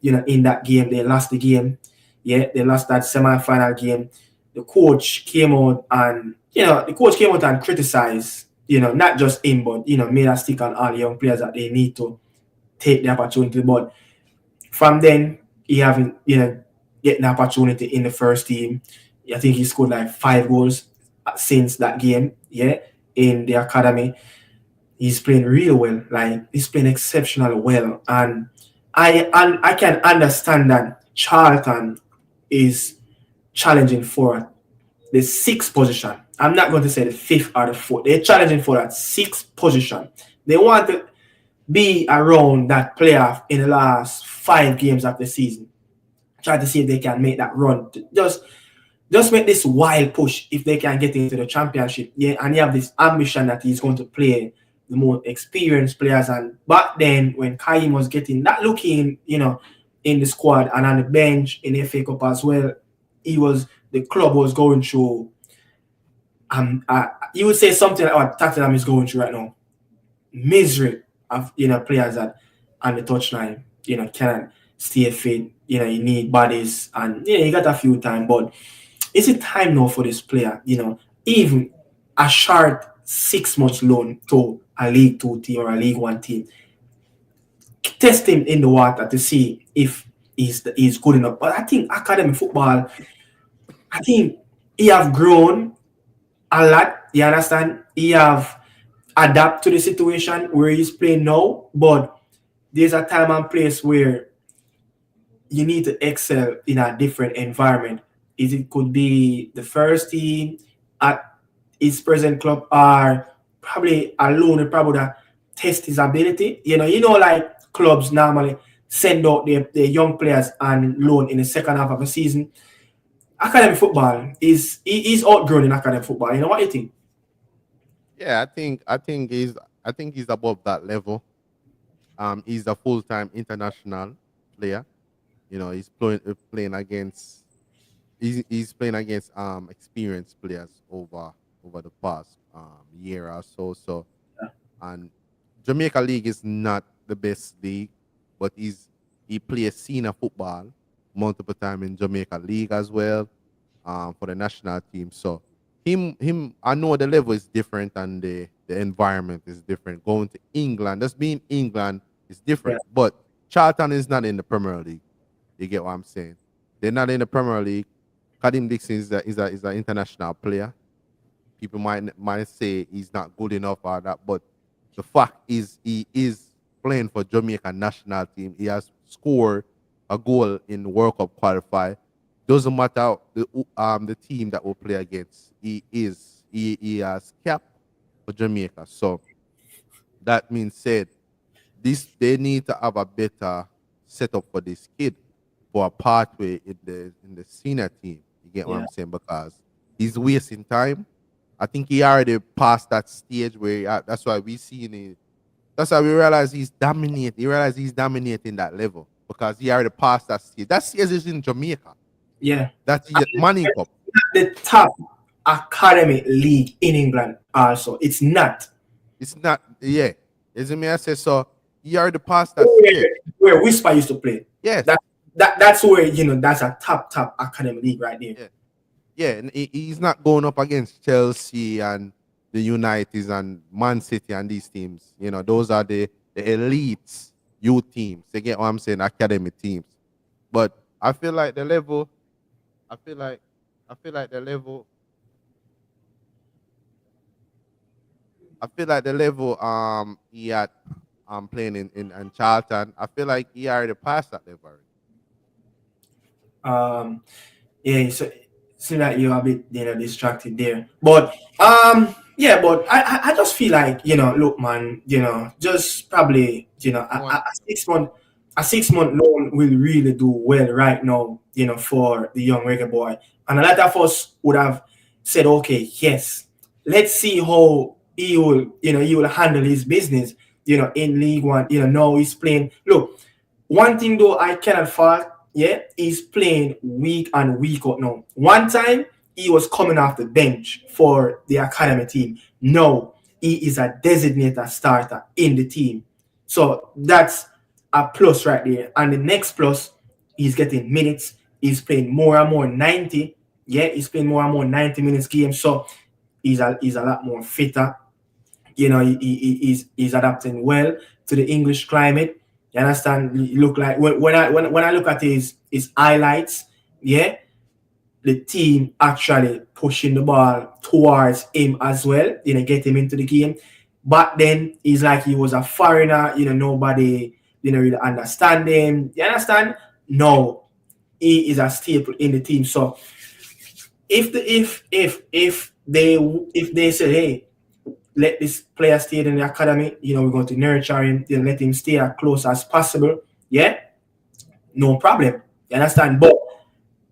you know, in that game, they lost the game. Yeah, they lost that semi-final game. The coach came out and criticized, you know, not just him, but, you know, made a stick on all the young players that they need to take the opportunity. But from then, he haven't, you know, get an opportunity in the first team. I think he scored like 5 goals since that game, yeah, in the academy. He's playing real well, like he's playing exceptionally well, and I can understand that Charlton is challenging for the 6th position. I'm not going to say the 5th or the 4th. They're challenging for that 6th position. They want to be around that playoff in the last 5 games of the season. Try to see if they can make that run. Just make this wild push if they can get into the championship. Yeah, and you have this ambition that he's going to play the more experienced players. And back then, when Kaheim was getting that looking, you know, in the squad and on the bench in the FA Cup as well, the club was going through. You would say something like what Tottenham is going through right now. Misery of, you know, players that on the touchline, you know, cannot stay fit. You know, you need bodies, and yeah, you got a few time, but is it time now for this player? You know, even a short 6 months loan to a League 2 team or a League 1 team. Test him in the water to see if he's good enough. But I think academy football, I think he have grown a lot. You understand? He have adapt to the situation where he's playing now. But there's a time and place where you need to excel in a different environment. It could be the first team at his present club, or probably alone, probably test his ability. You know, like clubs normally send out their young players and loan in the second half of a season. Academy football is outgrown in academy football. You know what you think? Yeah, I think he's above that level. He's a full-time international player. You know, playing against he's playing against experienced players over the past year or so. So, and Jamaica League is not the best league, but he plays senior football multiple time in Jamaica League as well, for the national team. So I know the level is different and the environment is different. Going to England, just being England is Yeah, different. But Charlton is not in the Premier League. You get what I'm saying? They're not in the Premier League. Kadim Dixon is an international player. People might say he's not good enough or that, but the fact is he is playing for Jamaica national team. He has scored a goal in World Cup qualify. Doesn't matter the team that will play against. He has cap for Jamaica. So that means said they need to have a better setup for this kid for a pathway in the senior team. You get what yeah, I'm saying? Because he's wasting time. I think he already passed that stage where that's why we see it. That's why we realize he's dominating. He realize he's dominating that level because he already passed that stage. That stage is in Jamaica. yeah. That's And the Money Cup. the top academic league in England also. It's not It's not. Yeah, isn't me? I say so. He already passed that where, stage. where Whisper used to play. Yes. That's where that's a top academic league right there. Yeah. Yeah, and he's not going up against Chelsea and the Uniteds and Man City and these teams. You know, those are the elites, youth teams. You get what I'm saying? Academic teams. But I feel like the level, I feel like, I feel like the level, I feel like the level he had playing in Charlton. I feel like he already passed that level. Um, yeah, so seems like you're a bit distracted there. But yeah, but I just feel like look, man, just probably One. a 6 month loan will really do well right now, for the young reggae boy. And a lot of us would have said, okay, yes, let's see how he will handle his business, in League One. Now he's playing. Look, one thing though I cannot fault, yeah, he's playing week and week out now. One time he was coming off the bench for the academy team. No, he is a designated starter in the team. So that's a plus right there. And the next plus, he's getting minutes. He's playing more and more 90. Yeah, he's playing more and more 90 minutes game. So he's a lot more fitter. He's adapting well to the English climate. You understand? You look like when I look at his highlights, yeah, the team actually pushing the ball towards him as well, get him into the game. But then he's like he was a foreigner, nobody didn't really understand him. You understand? No, he is a staple in the team. So if they say, hey, let this player stay in the academy, we're going to nurture him, let him stay as close as possible. Yeah, no problem. You understand? But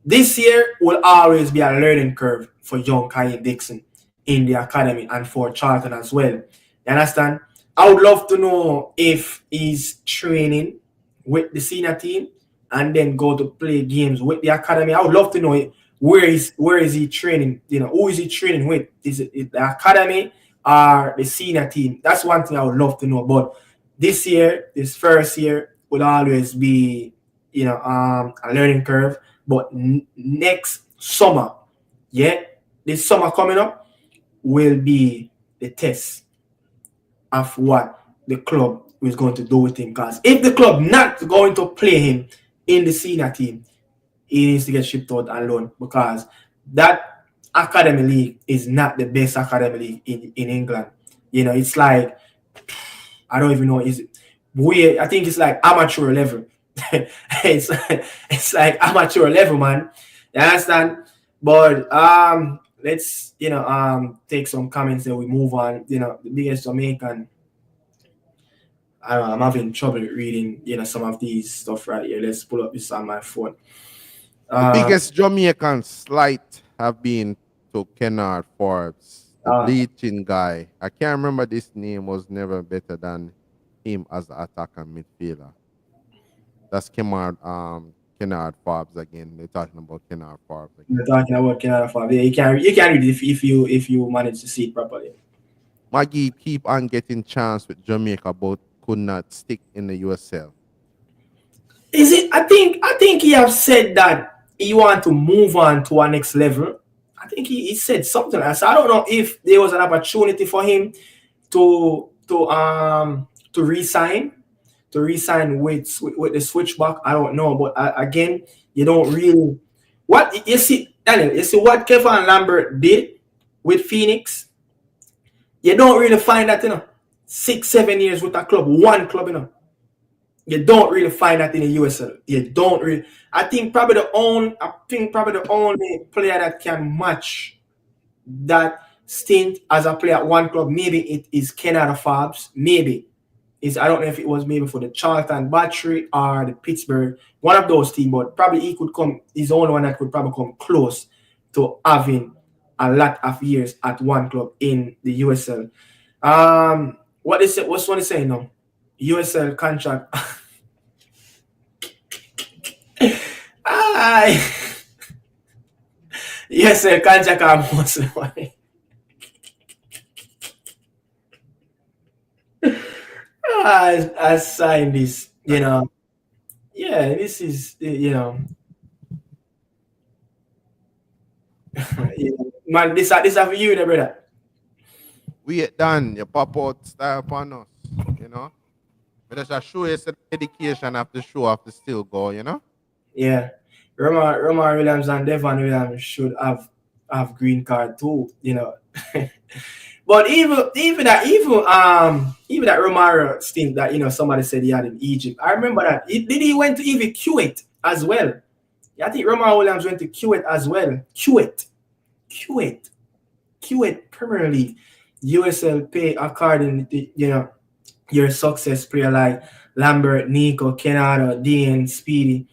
this year will always be a learning curve for young Kaheim Dixon in the academy and for Charlton as well. You understand? I would love to know if he's training with the senior team and then go to play games with the academy. I would love to know where is he training? Who is he training with? Is it the academy or the senior team? That's one thing I would love to know. But this first year, will always be, a learning curve. But next summer, yeah, this summer coming up will be the test of what the club is going to do with him. Because if the club not going to play him in the senior team, he needs to get shipped out and loan, because that academy league is not the best academy league in England. It's like, I don't even know, I think it's like amateur level. it's like amateur level, man. You understand? But let's take some comments and we move on. The biggest Jamaican, I don't know, I'm having trouble reading some of these stuff right here. Let's pull up this on my phone. The biggest Jamaican slight have been to Kennard Forbes. the bleaching guy. I can't remember this name was never better than him as an attacker midfielder. That's Kennard Forbes again. They're talking about Kennard Forbes again. We're talking about Canada Fab. Yeah, you can read it if you manage to see it properly. Maggie keep on getting chance with Jamaica, but could not stick in the USL. Is it? I think he have said that he want to move on to our next level. I think he said something else. I don't know if there was an opportunity for him to resign with the switchback. I don't know, but again, you don't really what you see, Daniel. You see what Kevon Lambert did with Phoenix. You don't really find that 6-7 years with a club, one club. You don't really find that in the USL. You don't really. I think probably the only player that can match that stint as a player at one club, maybe it is Canada Forbes. Maybe I don't know if it was maybe for the Charlton Battery or the Pittsburgh, one of those teams, but probably he could come. He's the only one that could probably come close to having a lot of years at one club in the USL. What's one is saying now? USL contract. USL contract almost. I signed this, Yeah, this is, man, this is for you, brother. We it done. You pop out style upon us, But just show you some dedication after show after still go, Yeah. Roma Williams and Devon Williams should have green card too, But even that Romero stint that somebody said he had in Egypt. I remember that. He went to even Kuwait as well. Yeah, I think Romero Williams went to Kuwait as well. Kuwait Premier League. USL pay according to your success player like Lambert, Nico, Kenado, Dean, Speedy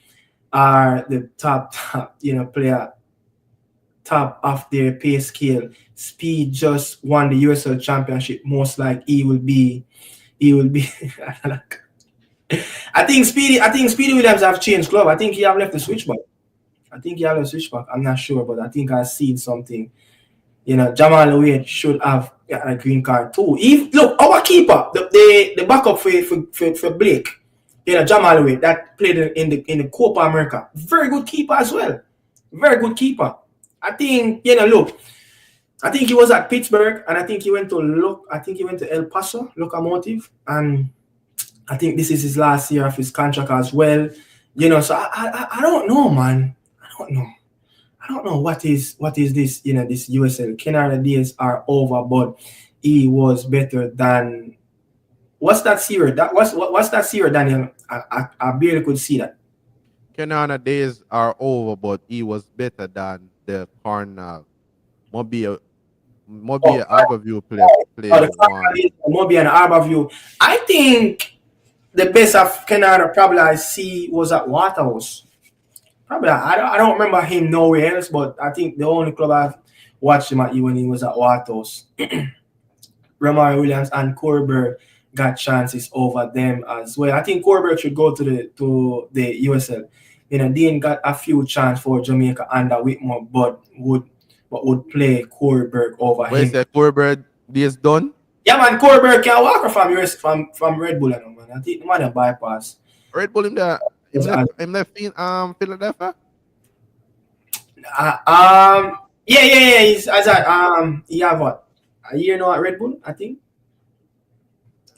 are the top player, top of their pay scale. Speed just won the USL championship. Most like he will be. I think Speedy Williams have changed club. I think he have left the switchback. I'm not sure, but I think I've seen something. Jamal Wade should have a green card too. Look, our keeper, the backup for Blake, Jamal Wade that played in the Copa America. Very good keeper as well. Very good keeper. I think, look, I think he was at Pittsburgh and I think he went to El Paso, Locomotive, and I think this is his last year of his contract as well. So I don't know, man. I don't know what is this, this USL. Canada days are over, but he was better than what's that series? What's that series, Daniel? I barely could see that. Canada days are over, but he was better than the Cardinal. Mobi Arborview player. Mobi and Arborview. I think the best of Canada probably I see was at Waterhouse. Probably I don't remember him nowhere else, but I think the only club I've watched him at when he was at Waterhouse. Romero Williams and Corberg got chances over them as well. I think Corberg should go to the USL. Dean got a few chances for Jamaica under Whitmore, but would play Corberg over him. Where's that Corberg days done? Yeah, man, Corberg can walk from Red Bull, man. I think the man a bypass. Red Bull him there. Him left in Philadelphia. Yeah. He's he have what a year now at Red Bull, I think.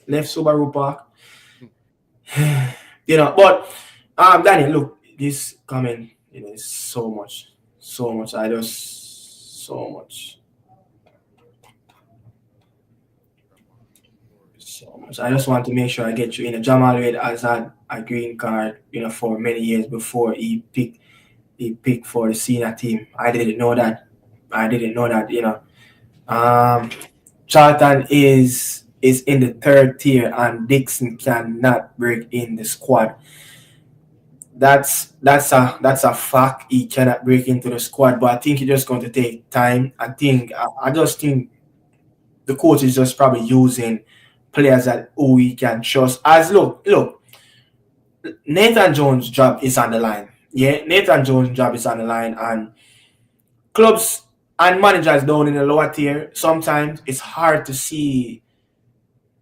Left Subaru Park. But Danny, look, this comment, is so much. I just so much. I just want to make sure I get you. Jamal Wade has had a green card, for many years before he picked for the senior team. I didn't know that. Charlton is in the third tier and Dixon cannot break in the squad. That's a fact. He cannot break into the squad, but I think it's just going to take time. I just think the coach is just probably using players that who he can trust. As look, Nathan Jones' job is on the line. Yeah, Nathan Jones' job is on the line, and clubs and managers down in the lower tier, sometimes it's hard to see.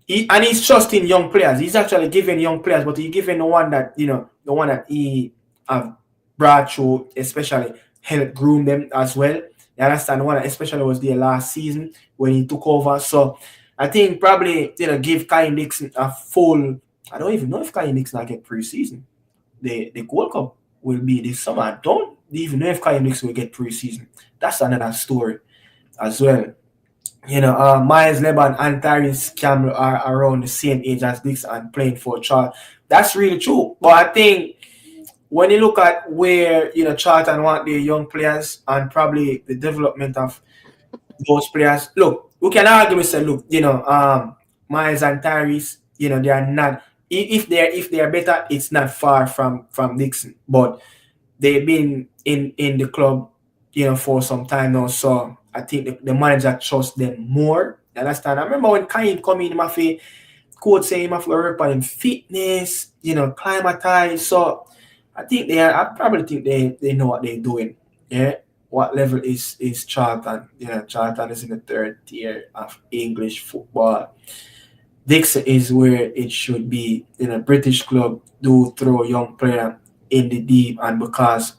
And he's trusting young players. He's actually giving young players, but he's giving the one that the one that he have brought through, especially help groom them as well. You understand? The one that especially was there last season when he took over. So I think probably give Kaheim Dixon a full. I don't even know if Kaheim Dixon will get preseason. The Gold Cup will be this summer. I don't even know if Kaheim Dixon will get preseason. That's another story as well. Miles Leban and Tyrese Campbell are around the same age as Dixon and playing for Charlton. That's really true. But I think when you look at where Charlton want their young players and probably the development of those players, look, we can argue and say, look, Miles and Tyrese, they are not. If they are better, it's not far from Dixon. But they've been in the club, for some time now. So I think the manager trusts them more. You understand? I remember when Kaheim come in, my coach saying he have to work on him fitness, climatize. So I probably think they know what they're doing. Yeah. What level is Charlton? Charlton is in the third tier of English football. Dixon is where it should be. British club do throw young player in the deep, and because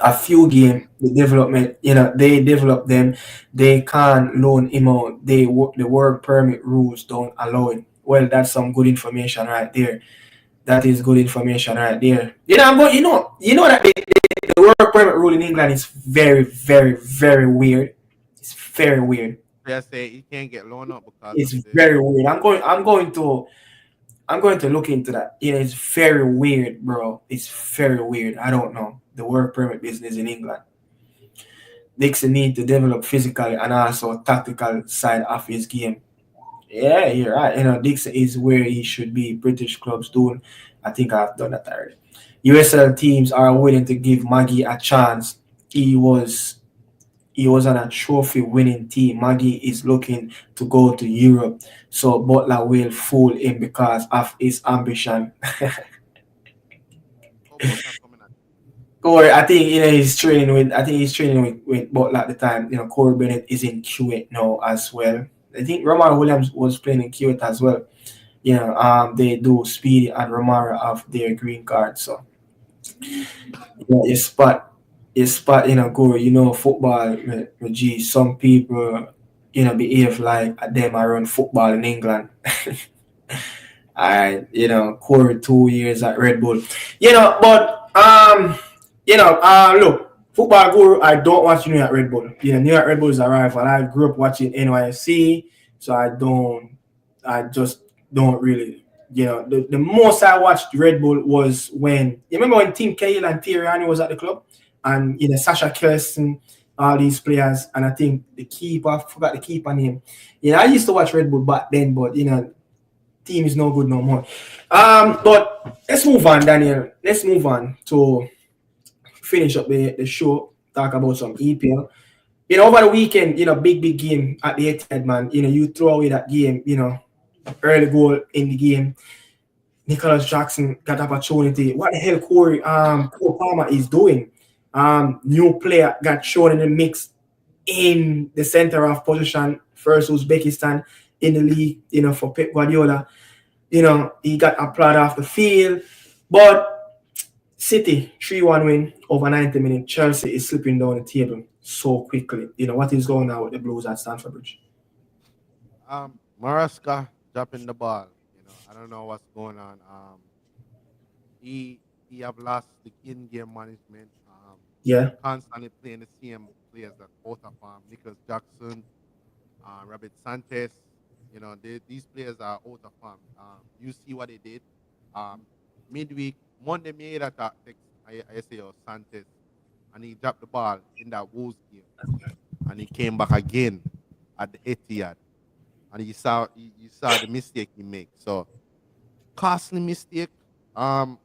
a few game the development, they develop them, they can't loan him out. The work permit rules don't allow it. Well, that's some good information right there. That is good information right there. But that the work permit rule in England is very, very, very weird. It's very weird. They say he can't get loan up because It's of the very weird. I'm going to look into that. It's very weird, bro. It's very weird. I don't know the work permit business in England. Dixon need to develop physically and also tactical side of his game. Yeah, you're right. Dixon is where he should be. British clubs doing. I think I've done that already. USL teams are willing to give Maggie a chance. He was on a trophy winning team. Maggie is looking to go to Europe, so Butler will fool him because of his ambition. Corey, I think he's training with Butler at the time. Corey Bennett is in Kuwait now as well. I think Romaro Williams was playing in Kuwait as well. They do Speedy and Romaro have their green card, so you spot Corey, football with G. Some people, behave like them around football in England. I, Corey 2 years at Red Bull. But look, football guru, I don't watch New York Red Bull. New York Red Bull is a rival. I grew up watching NYC, so I just don't really, the most I watched Red Bull was when, you remember when Tim Cahill and Thierry was at the club? And, Sasha Kirsten, all these players, and I think the keeper, I forgot the keeper name. I used to watch Red Bull back then, but, team is no good no more. But let's move on, Daniel. Let's move on to finish up the show, talk about some EPL. Over the weekend, big game at the Etihad, man. You throw away that game, early goal in the game. Nicholas Jackson got opportunity. What the hell Corey Palmer is doing? New player got shown in the mix in the center of position. First Uzbekistan in the league, for Pep Guardiola. He got applauded off the field. But City, 3-1 win over 90 minutes. Chelsea is slipping down the table so quickly. What is going on with the Blues at Stamford Bridge? Maresca dropping the ball. I don't know what's going on. He have lost the in-game management. Constantly playing the same players that out of form. Nicholas Jackson, Robert Sanchez. These players are out of form. You see what they did. Midweek, Monday made a text. I say Sanchez, and he dropped the ball in that Wolves game, and he came back again at the Etihad, and you saw the mistake he made. So costly mistake. Enzo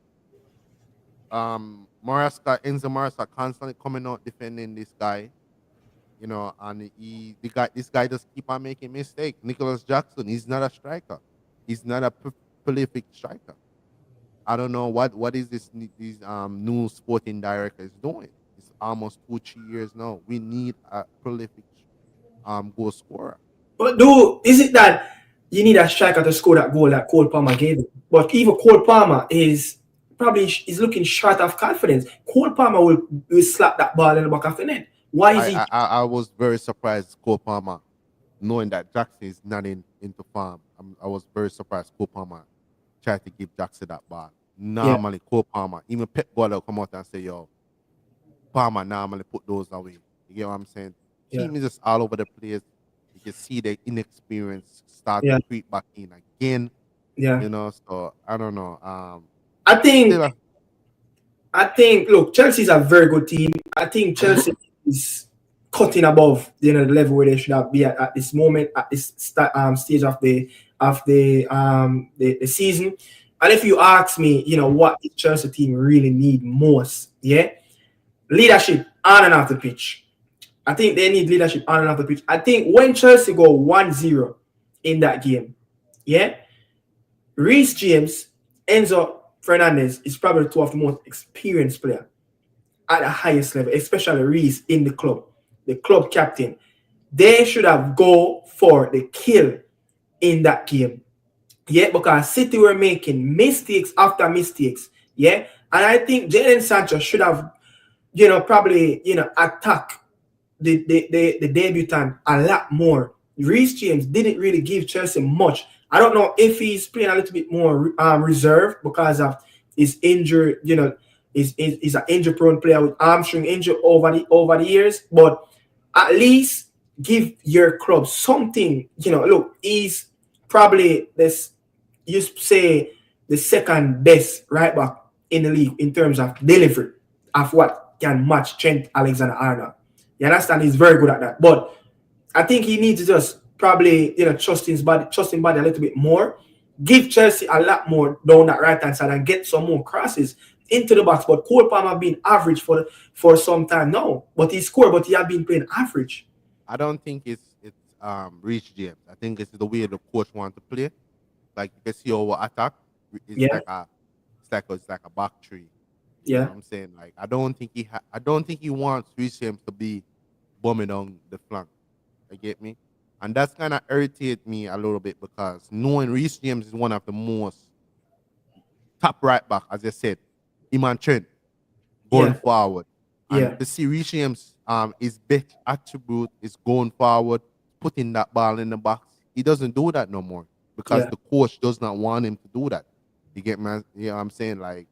Maresca constantly coming out defending this guy. and this guy just keep on making mistakes. Nicholas Jackson, he's not a striker. He's not a prolific striker. I don't know what is this new sporting director is doing. It's almost 2 3 years now. We need a prolific goal scorer. But is it that you need a striker to score that goal that Cole Palmer gave him? But even Cole Palmer is looking short of confidence. Cole Palmer will slap that ball in the back of the net. Why is he? I was very surprised Cole Palmer, knowing that Jackson is not into farm. I was very surprised Cole Palmer tried to give Jackson that ball. Normally, Cole Palmer, even Pep Guardiola come out and say, yo, Palmer normally put those away. You get what I'm saying? Team is just all over the place. You can see the inexperience start to creep back in again. Yeah. So I don't know. I think look, Chelsea's a very good team. I think Chelsea is cutting above the level where they should have be at this moment, at this stage of the season. And if you ask me, what the Chelsea team really need most, leadership on and off the pitch. I think they need leadership on and off the pitch. I think when Chelsea go 1-0 in that game, Reece James, Enzo Fernandez is probably two of the most experienced players at the highest level, especially Reece in the club captain. They should have go for the kill in that game. Because City were making mistakes after mistakes. And I think Jadon Sancho should have, probably, attack the debutant a lot more. Reece James didn't really give Chelsea much. I don't know if he's playing a little bit more reserved because of his injury. He's an injury-prone player with hamstring injury over the years. But at least give your club something. Look, he's probably you say the second best right back in the league in terms of delivery of what can match Trent Alexander-Arnold. You understand? He's very good at that. But I think he needs to just probably, trust his body a little bit more. Give Chelsea a lot more down that right-hand side and get some more crosses into the box. But Cole Palmer been average for some time now. But he scored, but he has been playing average. I don't think it's Reece James. I think it's the way the coach wants to play. Like you can see our attack. It's like a back tree. You know what I'm saying? Like I don't think he wants Reece James to be bombing on the flank. You get me? And that's kind of irritate me a little bit because knowing Reece James is one of the most top right back, as I said, him and Trent going forward. And to see Reece James his best attribute is going forward, putting that ball in the box. He doesn't do that no more because the coach does not want him to do that. You get me? You know what I'm saying? Like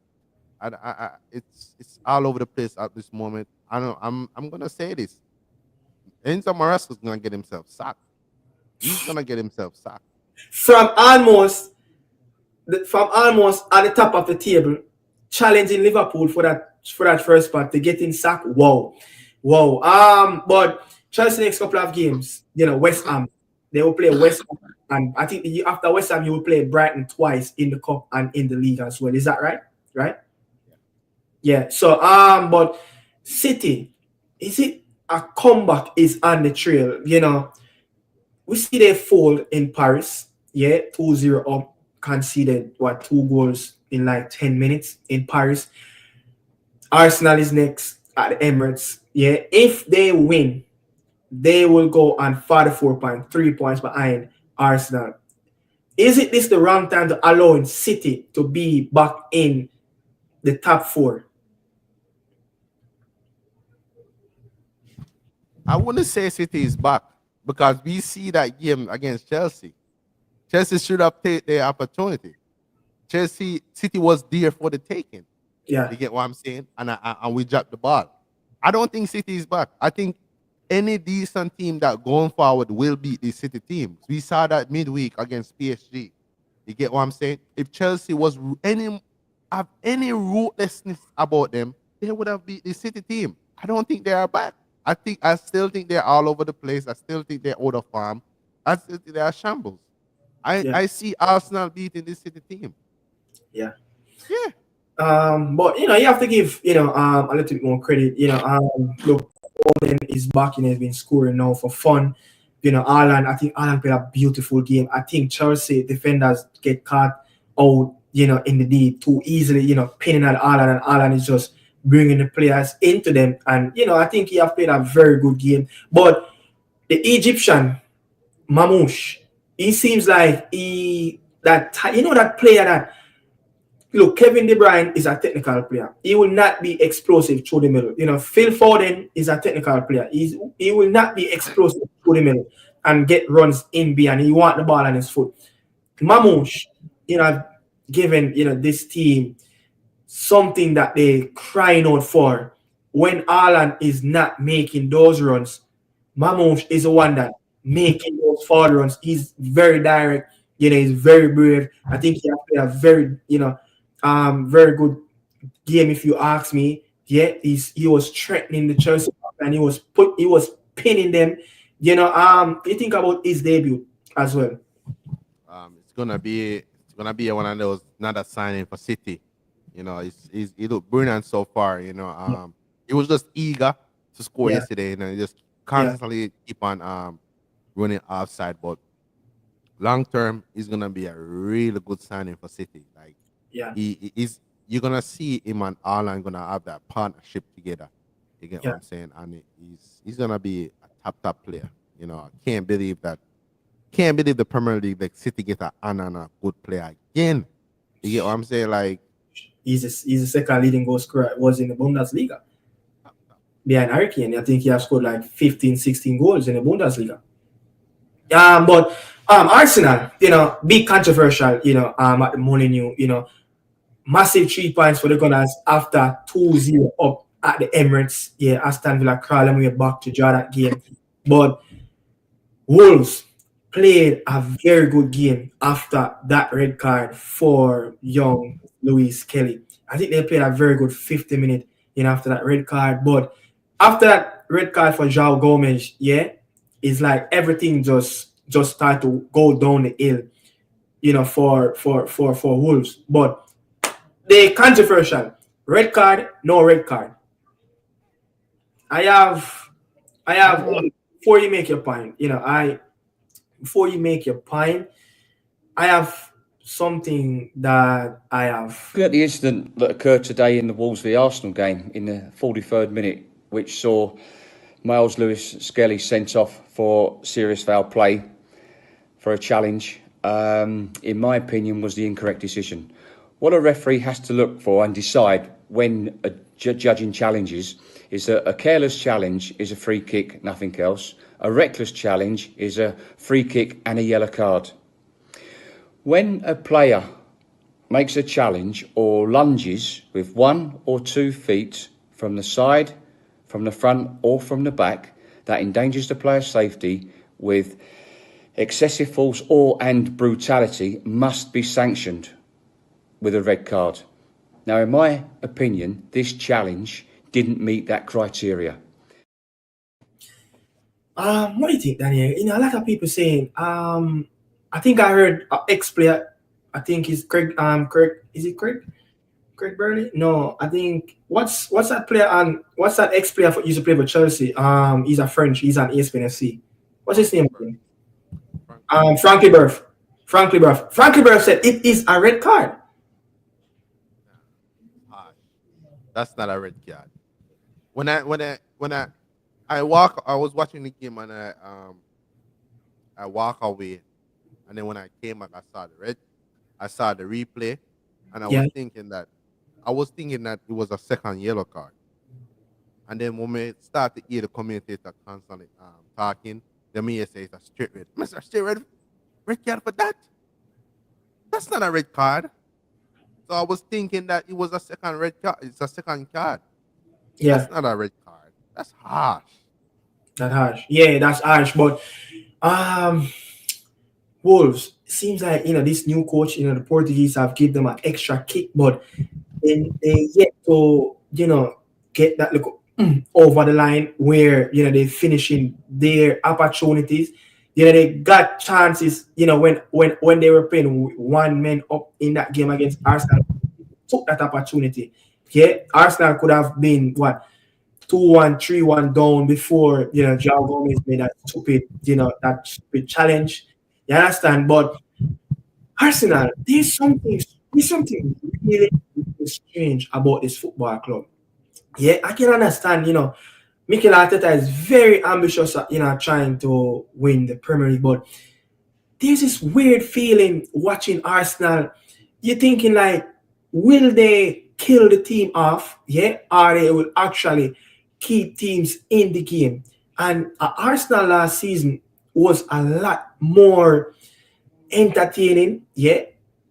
it's all over the place at this moment. I'm gonna say this. Enzo Maresca's gonna get himself sacked. He's gonna get himself sacked. From almost at the top of the table, challenging Liverpool for that first spot to getting sacked. Wow. But Chelsea next couple of games, West Ham, they will play West Ham, and I think after West Ham you will play Brighton twice in the cup and in the league as well. Is that right? Right? Yeah. So but City, is it a comeback is on the trail? We see they fold in Paris. 2-0 up, conceded 2 goals in like 10 minutes in Paris. Arsenal is next at the Emirates. If they win, they will go on 44 points, 3 points behind Arsenal. Is it this the wrong time to allow City to be back in the top 4? I wouldn't say City is back because we see that game against Chelsea. Chelsea should have taken their opportunity. City was there for the taking. Yeah. You get what I'm saying? And we dropped the ball. I don't think City is back. I think any decent team that going forward will beat the City team. We saw that midweek against PSG. You get what I'm saying? If Chelsea was have any ruthlessness about them, they would have beat the City team. I don't think they are back. I still think they're all over the place. I still think they're out of form. I still think they are shambles. I see Arsenal beating this City team. Yeah. Yeah. But you have to give a little bit more credit. Look, Owen is back and has been scoring now for fun. I think Alan played a beautiful game. I think Chelsea defenders get caught out, in the deep too easily, pinning at Alan, and Alan is just bringing the players into them. And, I think he have played a very good game. But the Egyptian, Mamouche, he seems like that player that, look, Kevin De Bruyne is a technical player. He will not be explosive through the middle. Phil Foden is a technical player. He will not be explosive through the middle and get runs in behind. He want the ball on his foot. Mamouche, given, this team something that they crying out for. When Alan is not making those runs, Mamouche is the one that making those forward runs. He's very direct. He's very brave. I think he has played a very, very good game, if you ask me. Yeah, he was threatening the Chelsea and he was pinning them. You think about his debut as well. It's gonna be one of those another signing for City. He looked brilliant so far. He was just eager to score yesterday, and he just constantly keep on running offside. But long term, he's gonna be a really good signing for City. Like, you're gonna see him and Alan gonna have that partnership together. You get what I'm saying? And he's gonna be a top player. I can't believe the Premier League, like, City get on a good player again. You get what I'm saying? Like, he's the second leading goal scorer was in the Bundesliga behind Hurricane. I think he has scored like 15, 16 goals in the Bundesliga. But Arsenal, big controversial, at the Molineux, massive 3 points for the Gunners after 2-0 up at the Emirates. Yeah, Aston Villa crawling way back to draw that game. But Wolves played a very good game after that red card for young Luis Kelly. I think they played a very good 50 minutes after that red card. But after that red card for João Gomes, it's like everything just started to go down the hill, for Wolves. But the controversial red card, no red card. I have before you make your point, I have something that I have. Look at the incident that occurred today in the Wolves v Arsenal game in the 43rd minute, which saw Miles Lewis Skelly sent off for serious foul play for a challenge. In my opinion, was the incorrect decision. What a referee has to look for and decide when judging challenges is that a careless challenge is a free kick, nothing else. A reckless challenge is a free kick and a yellow card. When a player makes a challenge or lunges with 1 or 2 feet from the side, from the front or from the back, that endangers the player's safety with excessive force and brutality must be sanctioned with a red card. Now, in my opinion, this challenge didn't meet that criteria. What do you think, Daniel? A lot of people saying, I think I heard ex-player, I think it's Craig, is it Craig? Craig Burley? No, I think, what's that player what's that ex-player used to play for Chelsea? He's a French, he's an ESPN FC. What's his name? Frankie Berth. Frankie Berth said it is a red card. That's not a red card. When I was watching the game and I walk away, and then when I came back, I saw the replay, and I was thinking that it was a second yellow card. And then when we start to hear the commentator constantly talking, the me say it's a straight red. Mr. Straight red card for that? That's not a red card. So I was thinking that it was a second red card. It's a second card. Yeah. That's not a red card. That's harsh. That's harsh. Yeah, that's harsh. But Wolves, seems like this new coach, the Portuguese have given them an extra kick, but then they yet to get that look over the line where they finishing their opportunities. They got chances, when they were playing 1 man up in that game against Arsenal, took that opportunity. Yeah, Arsenal could have been 2-1, 3-1 down before, Joao Gomez made that stupid challenge. You understand? But Arsenal, there's something really, really strange about this football club. Yeah, I can understand, Mikel Arteta is very ambitious at, trying to win the Premier League, but there's this weird feeling watching Arsenal. You're thinking like, will they kill the team off? Yeah, or they will actually keep teams in the game. And Arsenal last season was a lot more entertaining. Yeah,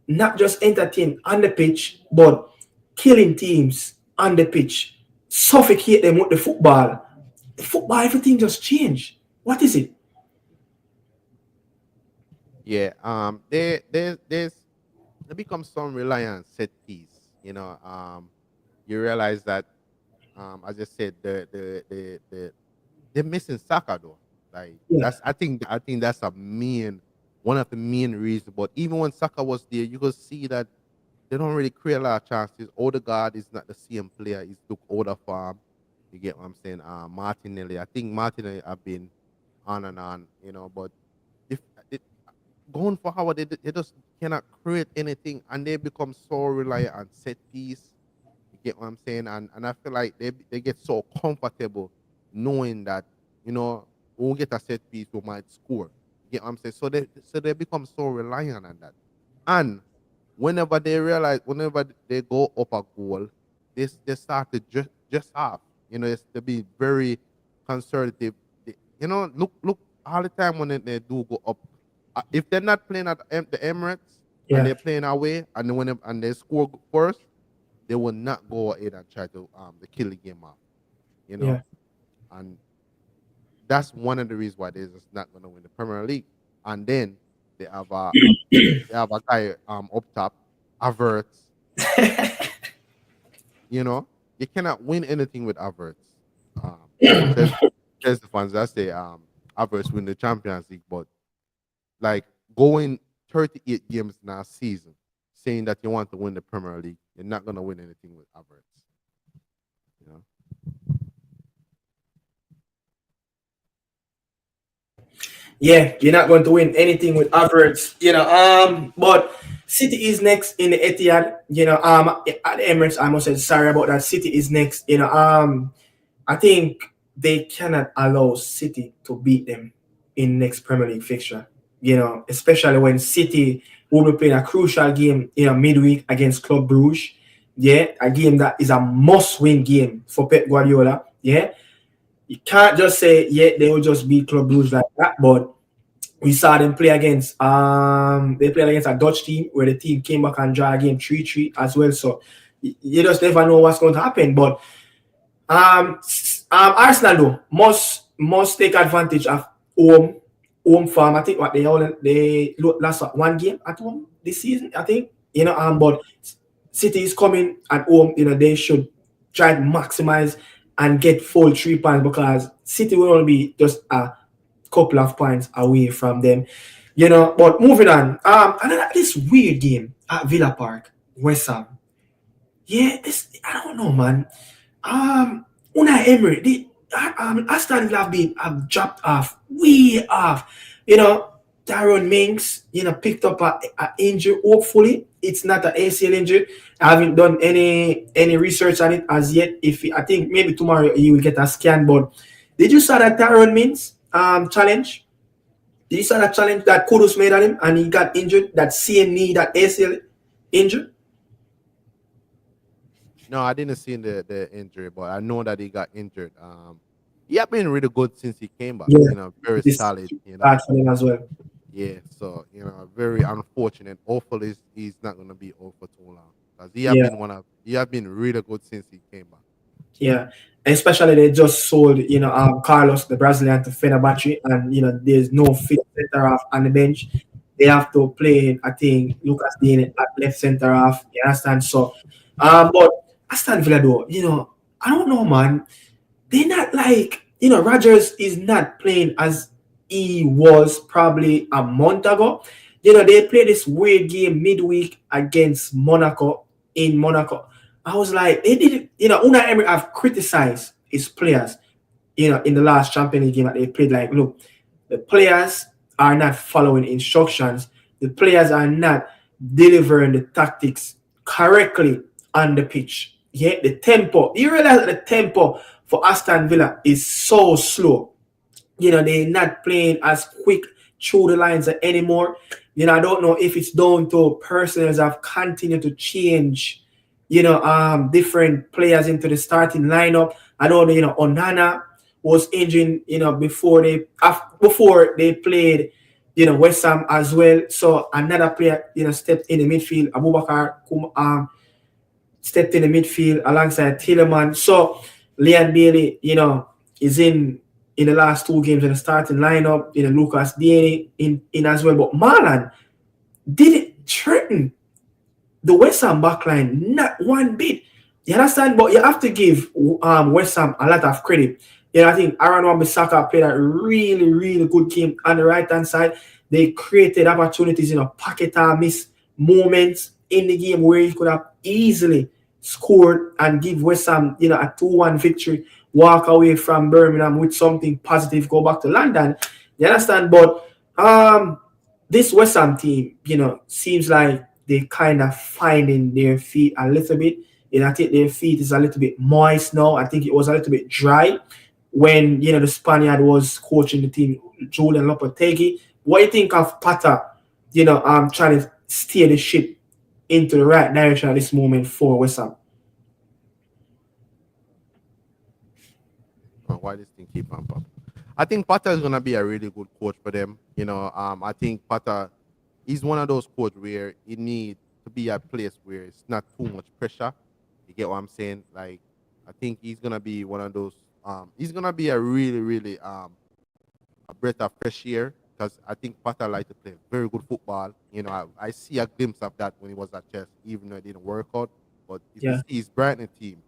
not just entertaining on the pitch, but killing teams on the pitch, suffocate them with the football. The football, everything just changed. What is it? Yeah. There's there becomes some reliance set piece. You realize that, as I said, they're missing Saka though. Like Yeah, I think that's a main one of the main reasons. But even when Saka was there, you could see that they don't really create a lot of chances. Odegaard is not the same player. He's took older farm. You get what I'm saying? Martinelli. I think Martinelli have been on and on, but if it, going for Howard, they just cannot create anything and they become so reliant on set piece. You get what I'm saying? And I feel like they get so comfortable knowing that, when we get a set piece, we might score. You get what I'm saying? So they become so reliant on that. And whenever they go up a goal, they start to just off. They be very conservative. Look all the time when they do go up. If they're not playing at the Emirates and yeah, they're playing away, and and they score first, they will not go ahead and try to kill the game off. You know, yeah. and that's one of the reasons why they're just not going to win the Premier League. And then they have a they have a guy up top, Averts. You cannot win anything with Averts. Um, there's, there's the fans that say Averts win the Champions League, but like going 38 games in a season, saying that you want to win the Premier League, you're not gonna win anything with Averts. You know. Yeah, you're not going to win anything with average, but City is next in the Etihad, at the Emirates. I must say sorry about that. City is next, I think they cannot allow City to beat them in next Premier League fixture, especially when City will be playing a crucial game, midweek against Club Brugge. Yeah, a game that is a must-win game for Pep Guardiola. Yeah, you can't just say, yeah, they will just beat Club Brugge like that. But we saw them play against they played against a Dutch team where the team came back and draw a game 3-3 as well. So you just never know what's going to happen. But Arsenal though must take advantage of home farm. I think what they lost one game at home this season. I think but City is coming at home. They should try to maximize and get full 3 points because City will only be just a couple of points away from them. But moving on. Another this weird game at Villa Park, West Ham. Yeah, this I don't know, man. Unai Emery, Aston Villa have dropped off, way off. Tyrone Mings, picked up a injury. Hopefully, it's not an ACL injury. I haven't done any research on it as yet. I think maybe tomorrow he will get a scan. But did you saw that Tyrone Mings challenge? Did you saw that challenge that Kudus made on him and he got injured? That same knee, that ACL injury? No, I didn't see the injury, but I know that he got injured. He has been really good since he came back. Yeah, Very this solid. bad for him as well. Yeah. So very unfortunate. Hopefully, he's not going to be out for too long because Yeah. he has been really good since he came back. Yeah, especially they just sold, Carlos, the Brazilian, to Fenerbahce, and there's no fit center half on the bench. They have to play, I think, Lucas Digne at left center half. You understand? So, but Aston Villa, though, I don't know, man. They're not like, Rogers is not playing as he was probably a month ago. They played this weird game midweek against Monaco in Monaco. I was like, they did it. Unai Emery have criticized his players, in the last Champions League game that they played, like, look, the players are not following instructions. The players are not delivering the tactics correctly on the pitch. Yeah, the tempo. You realize that the tempo for Aston Villa is so slow. They're not playing as quick through the lines anymore. I don't know if it's down to personnel have continued to change, different players into the starting lineup. I know, Onana was injured, before they played, West Ham as well. So another player, stepped in the midfield. Abubakar stepped in the midfield alongside Tielemans. So Leon Bailey, is in the last 2 games in the starting lineup. Lucas Digne in as well. But Marlon didn't threaten the West Ham backline, not one bit. You understand? But you have to give West Ham a lot of credit. I think Aaron Wan-Bissaka played a really, really good game on the right-hand side. They created opportunities, pocket miss moments in the game where he could have easily scored and give West Ham, a 2-1 victory, walk away from Birmingham with something positive, go back to London. You understand? But this West Ham team, seems like they kind of finding their feet a little bit. I think their feet is a little bit moist now. I think it was a little bit dry when, the Spaniard was coaching the team, Julian Lopetegui. What do you think of Potter, trying to steer the ship into the right direction at this moment for West Ham? Why this thing keep on popping? I think Potter is gonna be a really good coach for them. I think Potter is one of those coaches where you need to be a place where it's not too much pressure. You get what I'm saying? Like, I think he's gonna be one of those. He's gonna be a really, really a breath of fresh air, because I think Potter likes to play very good football. I see a glimpse of that when he was at Chelsea, even though it didn't work out. But if you see his Brighton team,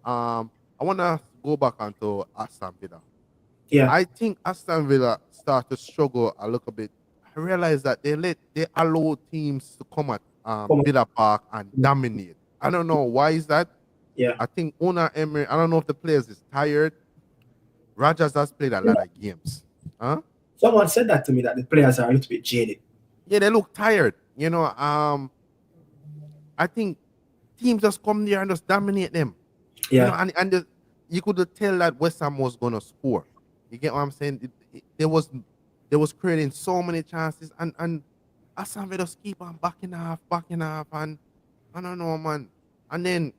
I wanna go back onto Aston Villa. Yeah. I think Aston Villa start to struggle a little bit. I realize that they allow teams to come at Villa Park and dominate. I don't know why is that. Yeah. I think Una Emery, I don't know if the players is tired. Rogers has played a lot of games. Huh? Someone said that to me, that the players are a little bit jaded. Yeah, they look tired. I think teams just come there and just dominate them. Yeah. You could tell that West Ham was gonna score. You get what I'm saying? They was creating so many chances, and Aston Villa just keep on backing off, and I don't know, man. And then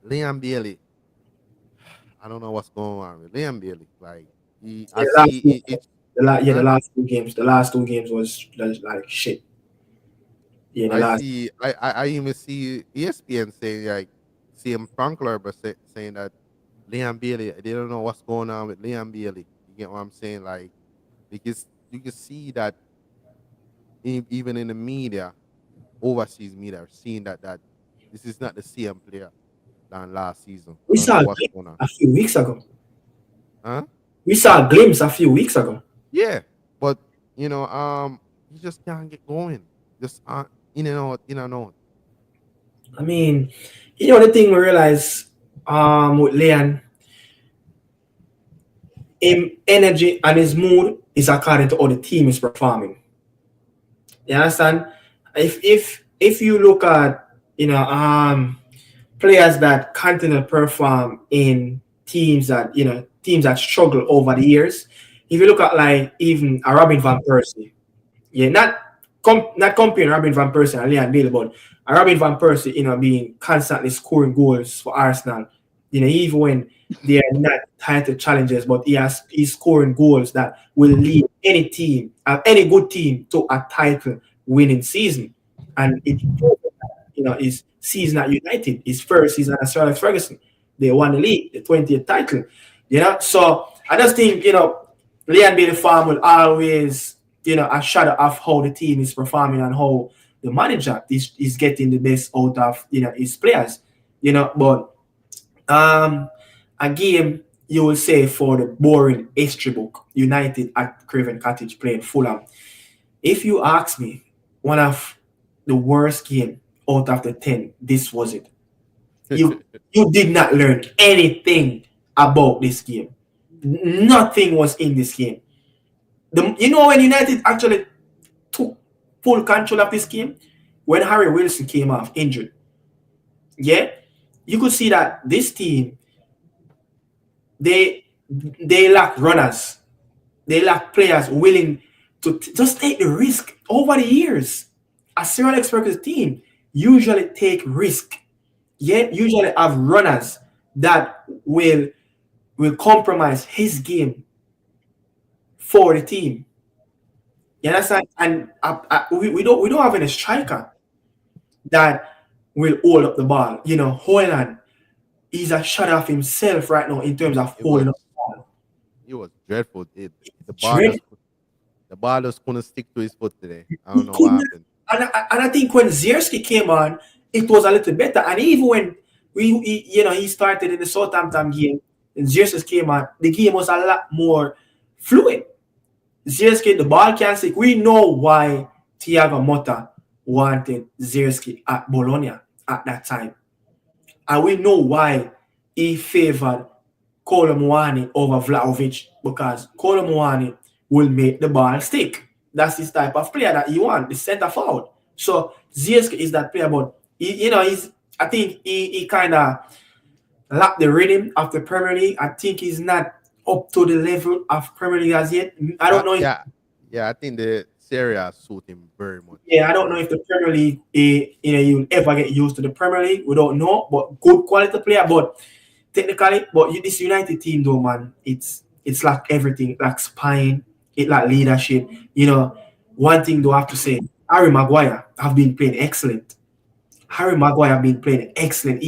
Liam Bailey, I don't know what's going on with Liam Bailey. Like, the last two games was like shit. Yeah, I even see ESPN saying, like, CM Frank Lerber saying that Liam Bailey, they don't know what's going on with Liam Bailey. You get what I'm saying? Like, because you can see that even in the media, overseas media, are seeing that this is not the same player than last season. We saw a few weeks ago. Huh? We saw a glimpse a few weeks ago. Yeah, but you just can't get going. Just in and out. I mean, the thing we realize with Leon, his energy and his mood is according to how the team is performing. You understand? If you look at players that continue to perform in teams that struggle over the years, if you look at, like, even a Robin van Persie, not comparing Robin van Persie and Leon Bailey, but a Robin van Persie, being constantly scoring goals for Arsenal, even when they are not title challenges, but he's scoring goals that will lead any team, any good team, to a title winning season. And it, his season at United, his first season at Sir Alex Ferguson, they won the league, the 20th title. So I just think, Leon Bailey Farm will always, a shadow of how the team is performing and how the manager is getting the best out of, his players. But a game, you will say, for the boring history book, United at Craven Cottage playing Fulham. If you ask me, one of the worst game out of the 10, this was it. You did not learn anything about this game. Nothing was in this game. When United actually took full control of this game, when Harry Wilson came off injured, yeah, you could see that this team they lack runners. They lack players willing to just take the risk over the years. A Sir Alex Ferguson team usually take risk. Yeah, usually have runners that will compromise his game for the team. You understand? And we don't have any striker that will hold up the ball. Hoyland, he's a shot of himself right now in terms of It holding was up the ball. it was dreadful. Dread. The ball just couldn't stick to his foot today. I don't He know could what not, happened. and I think when Zierski came on, it was a little better. And even when he started in the Southampton game, and Zierski came on, the game was a lot more fluid. Zierski, the ball can stick. We know why Thiago Motta wanted Zierski at Bologna at that time. And we know why he favored Kolo Muani over Vlahovic, because Kolo Muani will make the ball stick. That's his type of player that he wants, the center forward. So Zierski is that player, but I think he kind of lacked the rhythm of the Premier League. I think he's not up to the level of Premier League as yet. I don't know if Yeah. I think the Serie A suit him very much. Yeah, I don't know if the Premier League, you'll ever get used to the Premier League. We don't know, but good quality player. But technically, this United team, though, man, it's like everything, like spine, it like leadership. One thing though I have to say, Harry Maguire have been playing excellent. Harry Maguire have been playing excellent.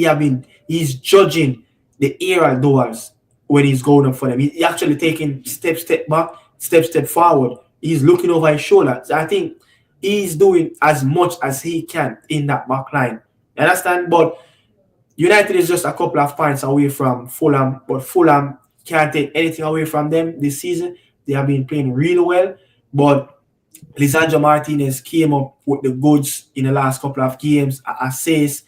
He's judging the aerial duels when he's going up for them. He's actually taking step back, step forward. He's looking over his shoulder. So I think he's doing as much as he can in that back line. You understand? But United is just a couple of points away from Fulham, but Fulham can't take anything away from them this season. They have been playing really well, but Lisandro Martinez came up with the goods in the last couple of games, assists,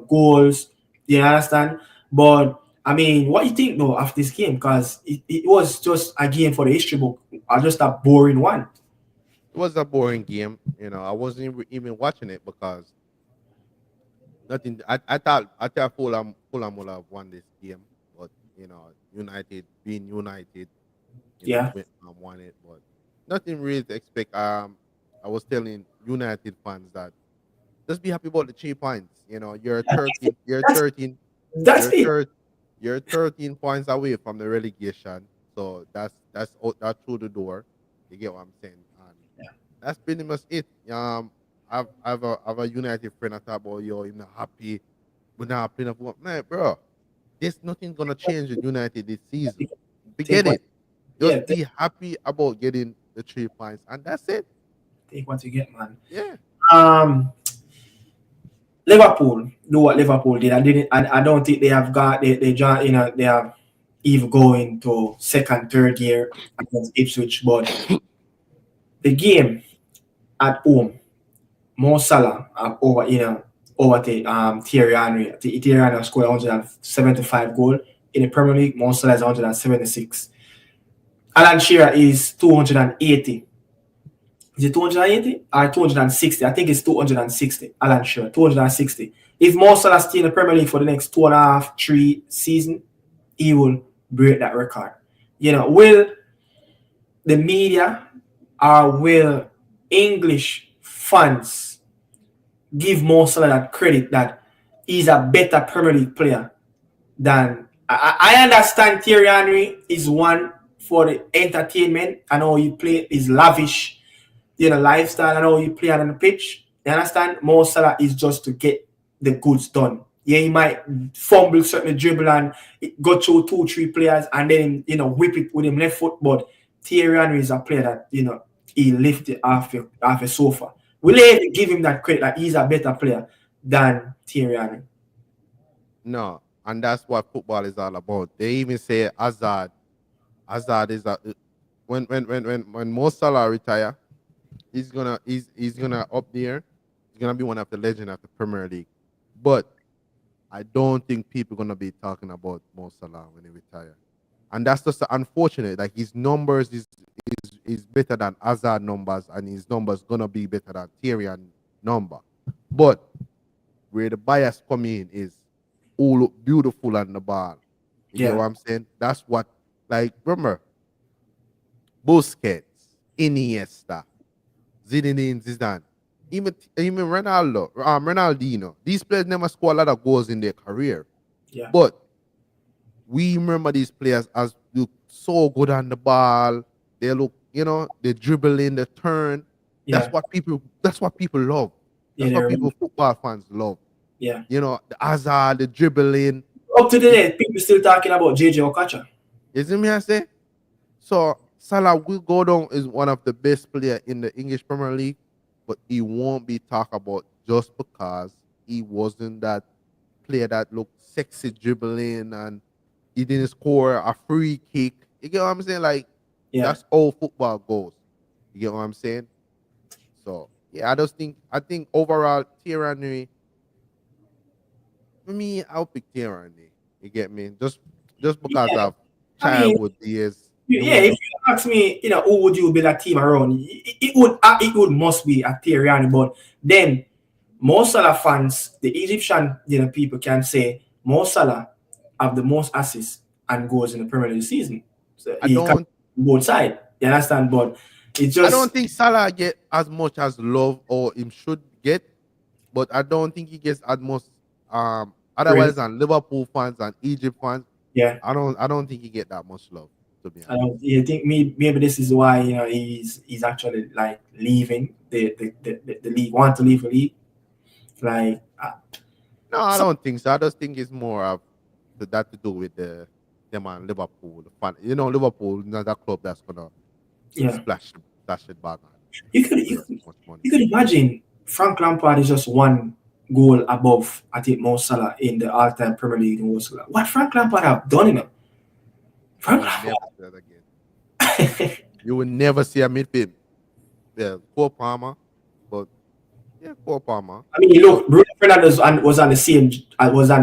goals. You understand? But I mean, what do you think though of this game? Because it was just a game for the history book, or just a boring one. It was a boring game. I wasn't even watching it because nothing. I thought Fulham would have won this game, but United being United, Yeah. won it. But nothing really to expect. I was telling United fans that just be happy about the 3 points. You're 13. You're That's 13. that's You're it. you're 13 points away from the relegation. So that's through the door. You get what I'm saying? And that's pretty much it. I've a United friend I thought about you're not happy. We're not playing football. Man, bro, there's nothing gonna change with United this season. Forget what- it. Just yeah, be happy about getting the 3 points, and that's it. Take what you get, man. Yeah. Liverpool do what Liverpool did. I don't think they have got they have even going to second, third gear against Ipswich. But the game at home, Mo Salah overtake Thierry Henry. Thierry Henry scored 175 goal in the Premier League. Mo Salah is 176. Alan Shearer is 280. Is it 280 or 260? I think it's 260. Alan Shearer, 260. If Mo Salah stays in the Premier League for the next 2.5, 3 seasons, he will break that record. Will the media or will English fans give Mo Salah that credit that he's a better Premier League player than I understand Thierry Henry is one for the entertainment. I know he play is lavish, lifestyle. I know he play on the pitch. You understand? Mo Salah is just to get the goods done. Yeah, he might fumble certain dribble and go through 2-3 players and then whip it with him left foot. But Thierry Henry is a player that he lifted off a sofa. Will they give him that credit that he's a better player than Thierry Henry? No, and that's what football is all about. They even say Hazard. Hazard is a when Mo Salah retire, he's gonna up there. He's gonna be one of the legends of the Premier League. But I don't think people are gonna be talking about Mo Salah when he retire. And that's just unfortunate. Like his numbers is better than Hazard numbers, and his numbers gonna be better than Tyrion number. But where the bias come in is all look beautiful on the ball. You get Yeah. what I'm saying? That's what, like, remember Busquets, Iniesta, Zinedine Zidane, even Ronaldinho. These players never score a lot of goals in their career, Yeah. but we remember these players as look so good on the ball. They look, they dribble in the turn. Yeah. That's what people love. Yeah. That's what They're, football fans love. yeah. The Hazard, the dribbling. Up to the day, people still talking about JJ Okocha. You see me I say? So Salah will go down as one of the best players in the English Premier League, but he won't be talked about just because he wasn't that player that looked sexy dribbling and he didn't score a free kick. You get what I'm saying? Like, Yeah. that's all football goes. You get what I'm saying? So yeah, I think overall Tyranny, for me, I'll pick Tyranny. You get me? Just because Yeah. of childhood years. Yeah, if you ask me, who would you build a team around? It would must be a Thierry, but then Mo Salah fans, the Egyptian people can say Mo Salah have the most assists and goals in the Premier League season. So I he can don't both side. You understand? But it's just I don't think Salah get as much as love or him should get, but I don't think he gets as much otherwise than Liverpool fans and Egypt fans. yeah. I don't think he get that much love, to be I honest. don't. You think maybe this is why he's actually like leaving the league, want to leave the league, like No, I don't think so. I just think it's more of that to do with them and Liverpool. The fan, Liverpool is not a club that's gonna yeah. splash it back on. You could Much money. you could imagine Frank Lampard is just one goal above, I think, Mo Salah in the all-time Premier League in Salah. What Frank Lampard have done, Frank You will Lampard. never see that again. You will never see a midfield. Yeah, Cole Palmer, but yeah, Cole Palmer. I mean, look, Bruno Fernandes was on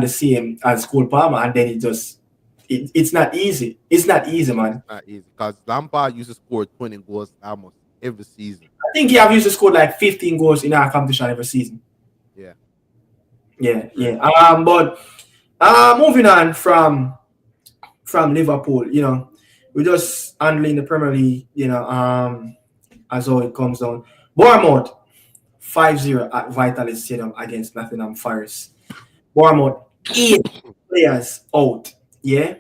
the same as Cole Palmer, and then it's not easy. It's not easy, man. It's not easy because Lampard used to score 20 goals almost every season. I think he have used to score like 15 goals in our competition every season. Yeah. Yeah. But moving on from Liverpool, we're just handling the Premier League, as all it comes down. Bournemouth 5-0 at Vitality Stadium against Nottingham Forest. Bournemouth 8 players out. Yeah,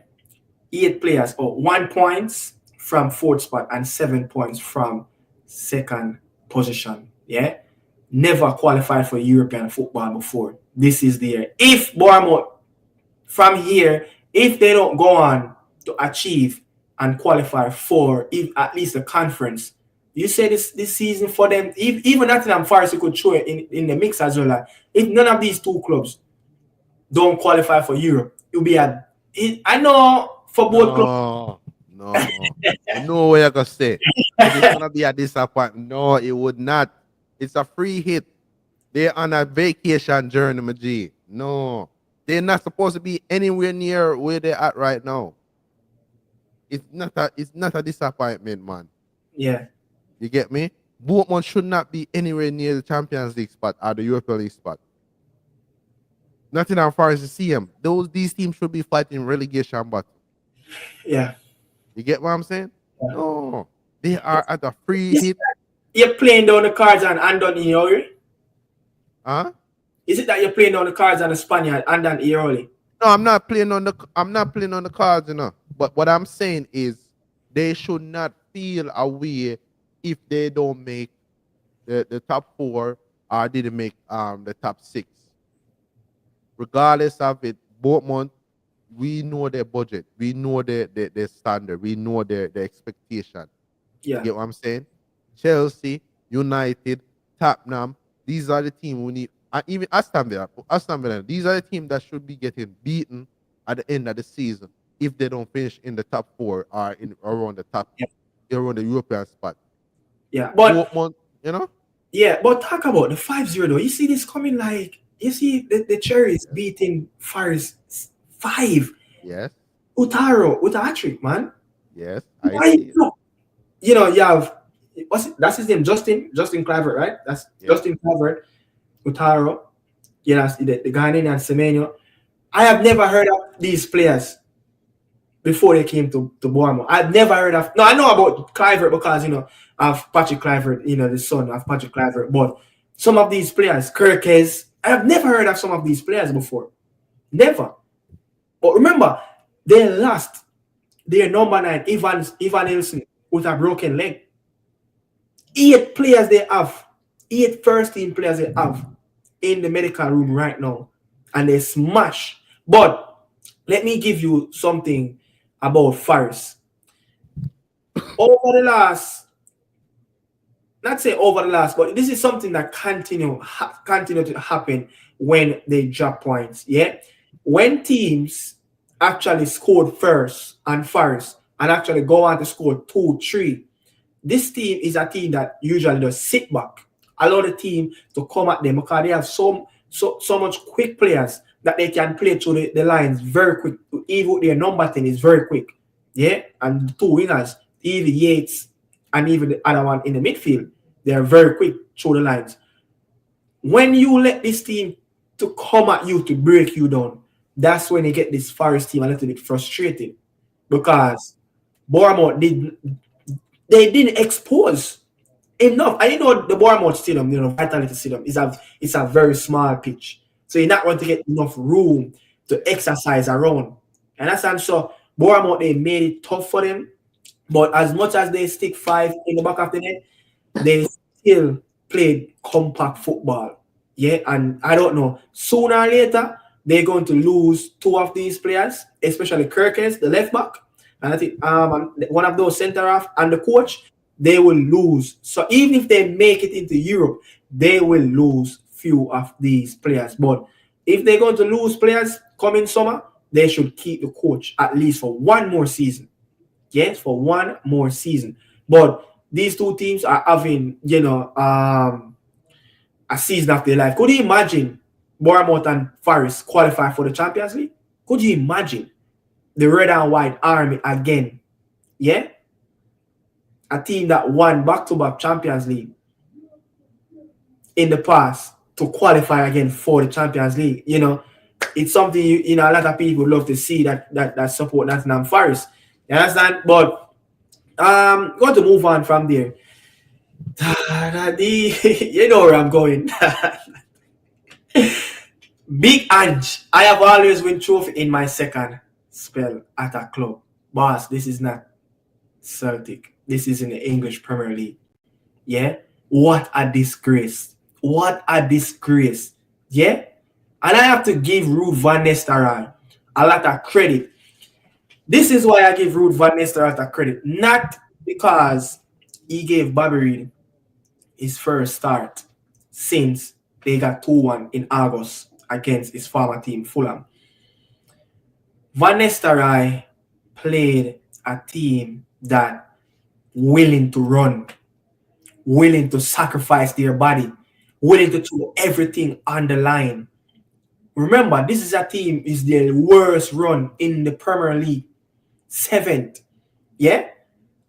8 players out. 1 point from 4th spot and 7 points from 2nd position. Yeah, never qualified for European football before. This is the year. If Bournemouth from here, if they don't go on to achieve and qualify for at least the conference, you say this season for them, even Nottingham Forest, you could throw it in the mix as well. Like, if none of these two clubs don't qualify for Europe, it'll be I know for both clubs. No. I know what you're gonna say. It's gonna be a disappointment. No, it would not. It's a free hit. They're on a vacation journey, my G. No, they're not supposed to be anywhere near where they're at right now. It's not a disappointment, man. Yeah. You get me? Bournemouth should not be anywhere near the Champions League spot or the European League spot. Nottingham Forest to see them. These teams should be fighting relegation battle. Yeah. You get what I'm saying? Yeah. No, they are at a free hit. You're playing down the cards and Andon Iori? Huh? Is it that you're playing down the cards on the Spaniard and Andon Iori? No, I'm not playing on the cards, But what I'm saying is they should not feel away if they don't make the top 4 or didn't make the top 6. Regardless of it, Bournemouth, we know their budget, we know their standard, we know their expectation. Yeah. You get what I'm saying? Chelsea, United, Tottenham, these are the teams we need. And even Aston Villa, these are the teams that should be getting beaten at the end of the season if they don't finish in the top 4 or around the top, around the European spot. Yeah, but Bournemouth, Yeah, but talk about the 5-0 though. You see this coming like You see, the Cherries beating Forest 5. Yes. Utaro with a hat-trick, man. Yes. I Why? see it. No. You know, you have what's it? That's his name, Justin Clivert, right? That's Yeah. Justin Clivert, Utaro. You know, the Ghanaian and Semenyo. I have never heard of these players before they came to Bournemouth. I've never heard of. No, I know about Clivert because of Patrick Clivert, the son of Patrick Clivert. But some of these players, Kirkes, I have never heard of some of these players before. Never. But remember, they lost their number 9, Ivan Nilsson, with a broken leg. 8 players they have, 8 first team players they have in the medical room right now, and they smash. But let me give you something about Forest. Over the last, not say over the last, but this is something that continue to happen when they drop points. Yeah, when teams actually scored first and Forest and actually go on to score 2, 3. This team is a team that usually does sit back, allow the team to come at them because they have so much quick players that they can play through the lines very quick. Even their number 10 is very quick. Yeah, and the 2 wingers, even Yates and even the other one in the midfield, they are very quick through the lines. When you let this team to come at you to break you down, that's when you get this Forest team a little bit frustrated because Bournemouth didn't expose enough. I know the Bournemouth Stadium, Vitality Stadium, it's a very small pitch. So you're not going to get enough room to exercise around. And that's so Bournemouth, they made it tough for them. But as much as they stick 5 in the back of the net, they still played compact football. Yeah, and I don't know. Sooner or later, they're going to lose 2 of these players, especially Kirkes, the left back. And I think one of those center half and the coach, they will lose. So even if they make it into Europe, they will lose few of these players. But if they're going to lose players coming summer, they should keep the coach at least for 1 more season. Yes, for 1 more season. But these 2 teams are having, a season of their life. Could you imagine Bournemouth and Forest qualify for the Champions League? Could you imagine the red and white army again? Yeah? A team that won back-to-back Champions League in the past to qualify again for the Champions League. It's something a lot of people love to see that support Nottingham Forest. You understand? But going to move on from there. You know where I'm going. Big Ange. I have always win trophy in my second spell at a club. Boss, this is not Celtic. This is in the English Premier League. Yeah? What a disgrace. What a disgrace. Yeah? And I have to give Ruud van Nistelrooy a lot of credit. This is why I give Ruud van Nistelrooy a lot of credit. Not because he gave Bobby Reid his first start since they got 2-1 in August against his former team, Fulham. Van Nistelrooy played a team that willing to run, willing to sacrifice their body, willing to throw everything on the line. Remember, this is a team is their worst run in the Premier League, 7th. Yeah?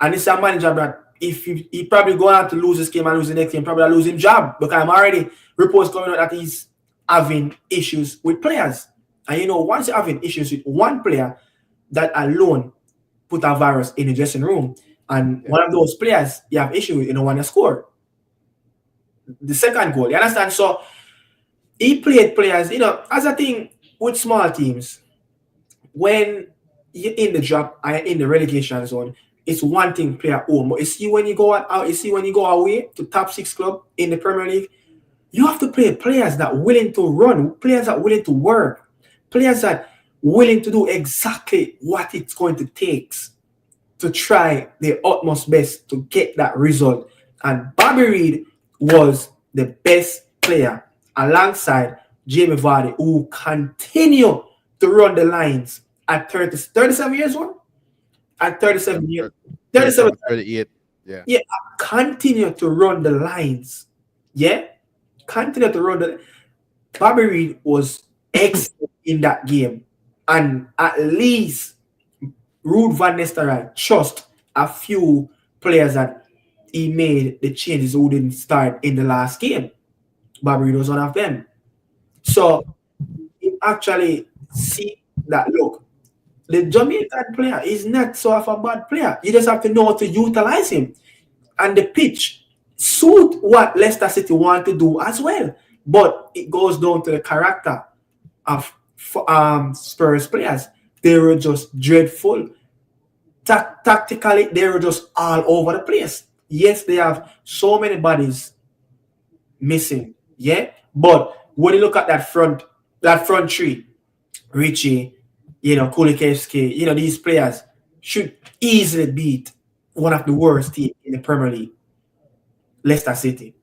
And it's a manager that if he probably going out to lose this game and lose the next game, probably losing job because I'm already reports coming out that he's having issues with players. And once you're having issues with one player, that alone put a virus in the dressing room. And one of those players you have issue with, want to score the second goal. You understand? So he played players, as a thing with small teams, when you're in the drop and in the relegation zone, it's one thing play at home. But you see when you go out, you see when you go away to top 6 club in the Premier League, you have to play players that willing to run, players that willing to work, players that willing to do exactly what it's going to take to try their utmost best to get that result. And Bobby Reid was the best player alongside Jamie Vardy, who continue to run the lines at 37 years old. At 37 years, 37, 38. Yeah. Yeah, continue to run the lines. Yeah, continue to run Bobby Reed was excellent in that game, and at least Ruud van Nistelrooy trust a few players that he made the changes who didn't start in the last game. Bobby Reed was one of them. So you actually see that look, the Jamaican player is not so of a bad player. You just have to know how to utilize him. And the pitch suit what Leicester City want to do as well. But it goes down to the character of Spurs players. They were just dreadful. Tactically, they were just all over the place. Yes, they have so many bodies missing. Yeah, but when you look at that front three, Richie, Kulikevsky, these players should easily beat one of the worst teams in the Premier League, Leicester City.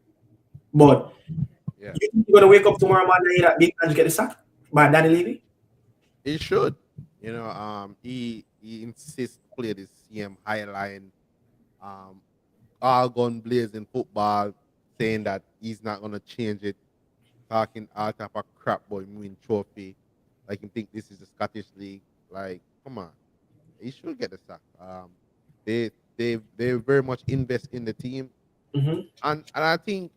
But Yeah, you think you're gonna wake up tomorrow morning and hear that big man get the sack by Danny Levy? he should. He insists to play the same high line, um, all gun blazing football, saying that he's not gonna change it, talking all type of crap boy win trophy. Like you think this is the Scottish League. Like, come on. He should get the sack. They very much invest in the team. Mm-hmm. And I think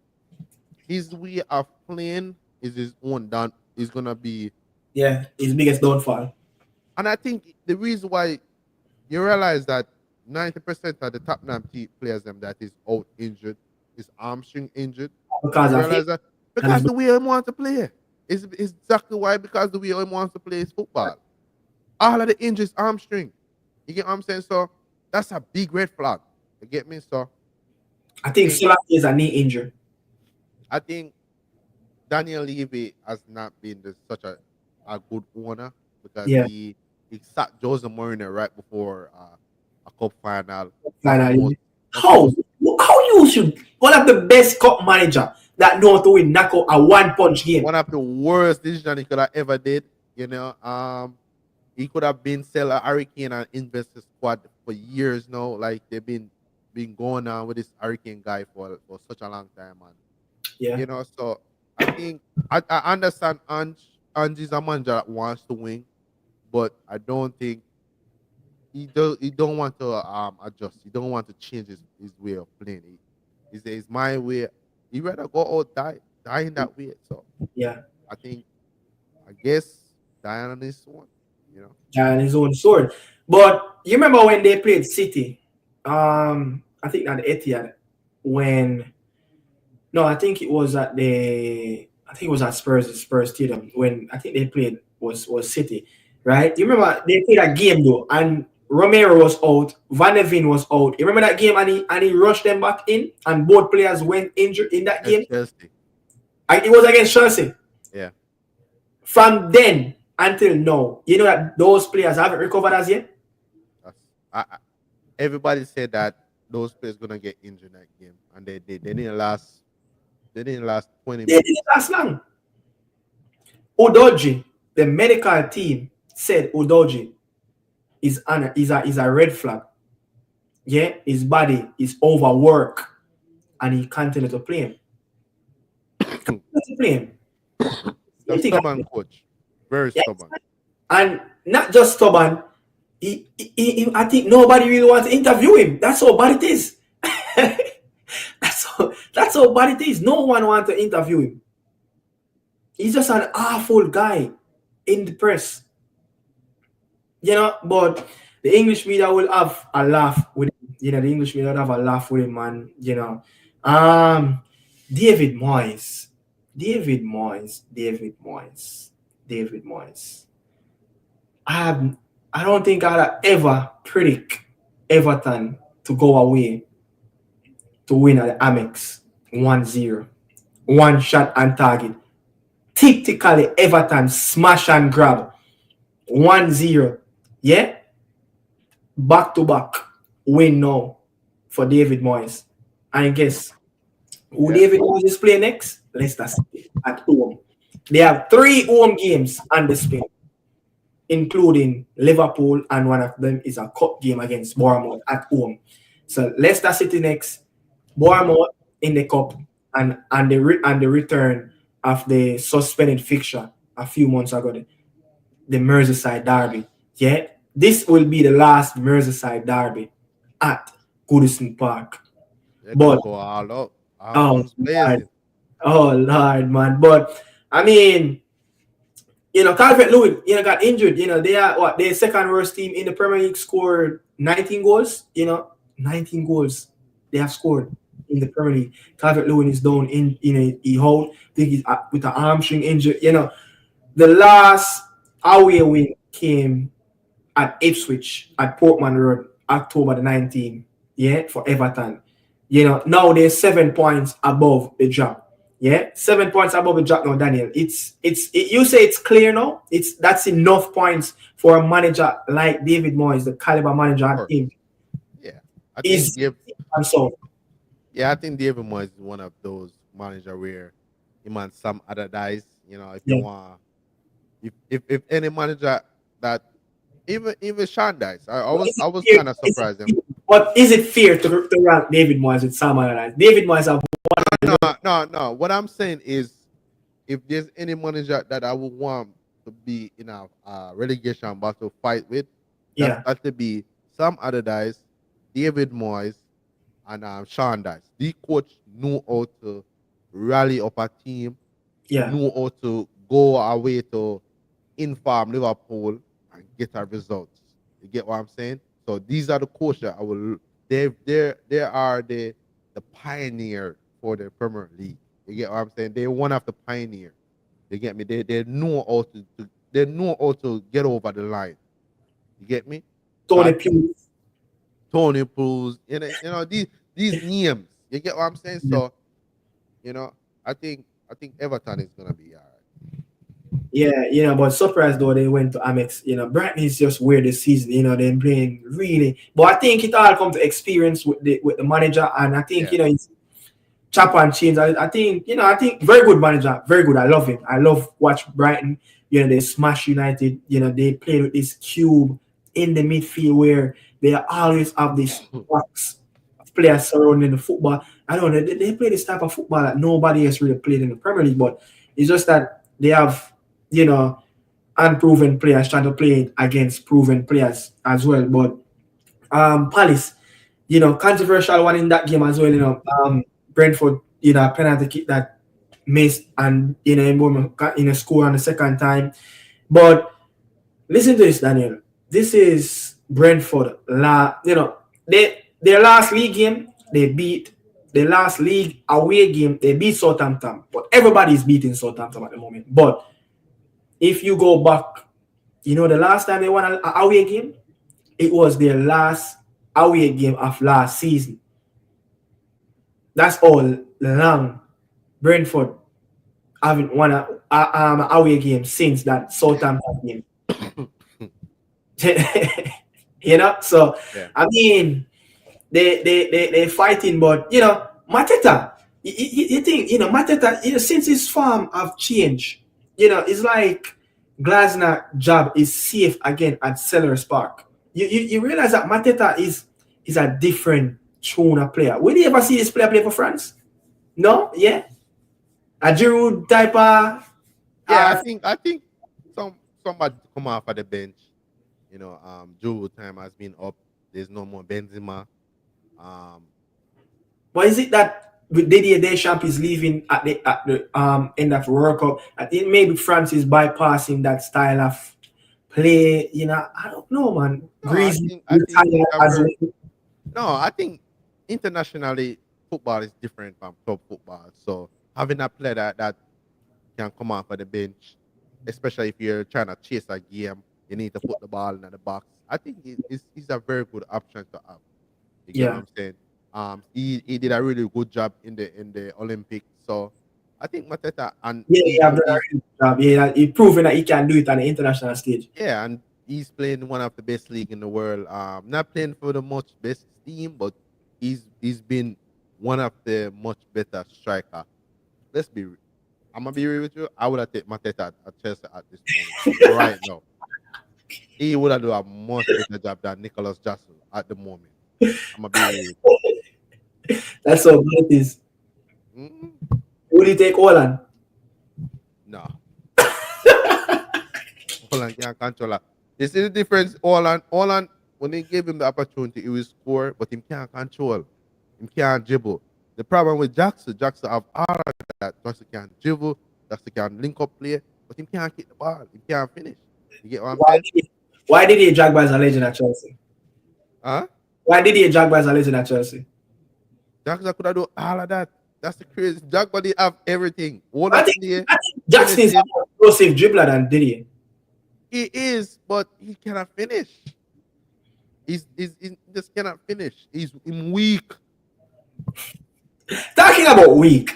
his way of playing is his own down is gonna be. Yeah, his biggest downfall. And I think the reason why you realize that 90% of the top nine players them that is out injured, is hamstring injured. Because You I realize think that because the way he wants to play. Is exactly why, because the way he wants to play his football. All of the injuries hamstring. You get what I'm saying? So that's a big red flag. You get me? So I think Solanke is a knee injury. I think Daniel Levy has not been such a good owner because Yeah. he sacked Jose Mourinho right before a cup final. Finally. How you should one of the best cup manager that know how to win knockout a one punch game. One of the worst decisions he could have ever did. He could have been sell a Hurricane and invest the squad for years now. Like they've been going on with this Hurricane guy for such a long time, man. Yeah. So I think I understand Ange's a manager that wants to win, but I don't think he don't want to adjust. He don't want to change his way of playing. He says it's my way. He rather go out die in that way. So Yeah. I guess die on this one. And his own sword. But you remember when they played City? I think at the Etihad I think it was at Spurs Stadium when I think they played was City, right? You remember they played a game though, and Romero was out, Van de Ven was out. You remember that game, and he rushed them back in, and both players went injured in that game. Chelsea. It was against Chelsea. Yeah. From then until now, you know that those players haven't recovered as yet. Everybody said that those players gonna get injured in that game, and they didn't last. They didn't last 20 They minutes. didn't last long. Udoji, the medical team said Udoji is a red flag. Yeah, his body is overworked, and he continued to play him. The stubborn coach, very stubborn. And not just stubborn. I think nobody really wants to interview him. That's how bad it is. That's how bad it is. No one wants to interview him. He's just an awful guy in the press. But the English media will have a laugh with him. The English media will have a laugh with him, man. David Moyes. I don't think I'd ever predict Everton to go away to win at the Amex 1-0. One shot on target. Tactically, Everton smash and grab 1-0. Yeah? Back to back win now for David Moyes. And guess who David Moyes is playing next? Leicester City at home. They have 3 home games on the spin, including Liverpool, and one of them is a cup game against Bournemouth at home. So Leicester City next, Bournemouth in the cup, and the return of the suspended fixture a few months ago, the Merseyside derby. Yeah, this will be the last Merseyside derby at Goodison Park. They're gonna But go all out, all oh guns Lord, blazing. oh Lord, man. But I mean, Calvert Lewin, got injured. They are what? They're second worst team in the Premier League, scored 19 goals. 19 goals they have scored in the Premier League. Calvert Lewin is down in, he hold. I think he's with an hamstring injury. The last away win came at Ipswich at Portman Road, October the 19th. Yeah, for Everton. Now they're 7 points above the drop. Yeah, 7 points above the drop now, Daniel. You say it's clear now. That's enough points for a manager like David Moyes, the caliber manager Of at course. him. Yeah, I think Dave, And so I think David Moyes is one of those manager where him and some other guys, if you yeah. want, if any manager that even Sean Dice, I was kind of surprised him. But is it fair to rank David Moyes with Sam Allardyce? David Moyes have No. What I'm saying is, if there's any manager that I would want to be in a relegation battle fight with, yeah, that to be some other guys, David Moyes and Sean Dice. The coach knew how to rally up a team, yeah. knew how to go away to inform Liverpool and get our results. You get what I'm saying? So these are the coaches I will. They are the pioneer for the Premier League. You get what I'm saying? They're one of the pioneer. You get me? They know how they know how to get over the line. You get me? So Tony Pugh. Tony Pools, these names. You get what I'm saying? So, I think Everton is gonna be all right. Yeah, but surprised though they went to Amex. Brighton is just weird this season. They're playing really, but I think it all come to experience with the manager, and I think it's chop and change. I think very good manager, very good. I love it. I love watch Brighton. They smash United. They play with this cube in the midfield where they always have this box of players surrounding the football. I don't know. They play this type of football that nobody else really played in the Premier League, but it's just that they have unproven players trying to play against proven players as well. But Palace, controversial one in that game as well. Brentford, penalty kick that missed and score on the second time. But listen to this, Daniel. This is Brentford. Their last league game, they beat the last league away game, they beat Southampton. But everybody's beating Southampton at the moment. But if you go back, the last time they won an away game, it was their last away game of last season. That's all long. Brentford haven't won an away game since that Southampton game. So Yeah. I mean, they're fighting, but Mateta, you think Mateta, since his form have changed, it's like Glasner job is safe again at Sellers Park. You realize that Mateta is a different tone of player. Will you ever see this player play for France? No, yeah, a Giroud type of. Yeah, I think somebody come off of the bench. Joe time has been up. There's no more Benzema. But is it that with Didier Deschamps is leaving at the end of the World Cup? I think maybe France is bypassing that style of play. I don't know, man. No, Greece I think retired as well. No, I think internationally football is different from club football. So having a player that can come off of the bench, especially if you're trying to chase a game, you need to put the ball in the box. I think it's a very good option to have. You get what I'm saying? He did a really good job in the Olympics. So I think Mateta and He have done a really good job. Yeah, he's proven that he can do it on the international stage. yeah, and he's playing one of the best league in the world. Not playing for the much best team, but he's been one of the much better striker. Let's be real. I'm gonna be real with you. I would have taken Mateta at Chelsea at this moment right now. He would have done a much better job than Nicholas Jackson at the moment. I'm gonna be real with you. That's how good it is. Mhm. Would you take Holland? Holland can't control her. You see the difference? Holland, when they gave him the opportunity, he will score, but he can't control. He can't dribble. The problem with Jackson have all of that. Jackson can't dribble, Jackson can link up play, but he can't kick the ball. He can't finish. You get what I'm saying? Why did he drag by as a legend at Chelsea? Huh? Why did he drag by as a legend at Chelsea? Jackson could have done all of that. That's the crazy. Jackson they have everything. I think Jackson is a more explosive dribbler than Didier. He is, but he cannot finish. He just cannot finish. He's weak. Talking about weak.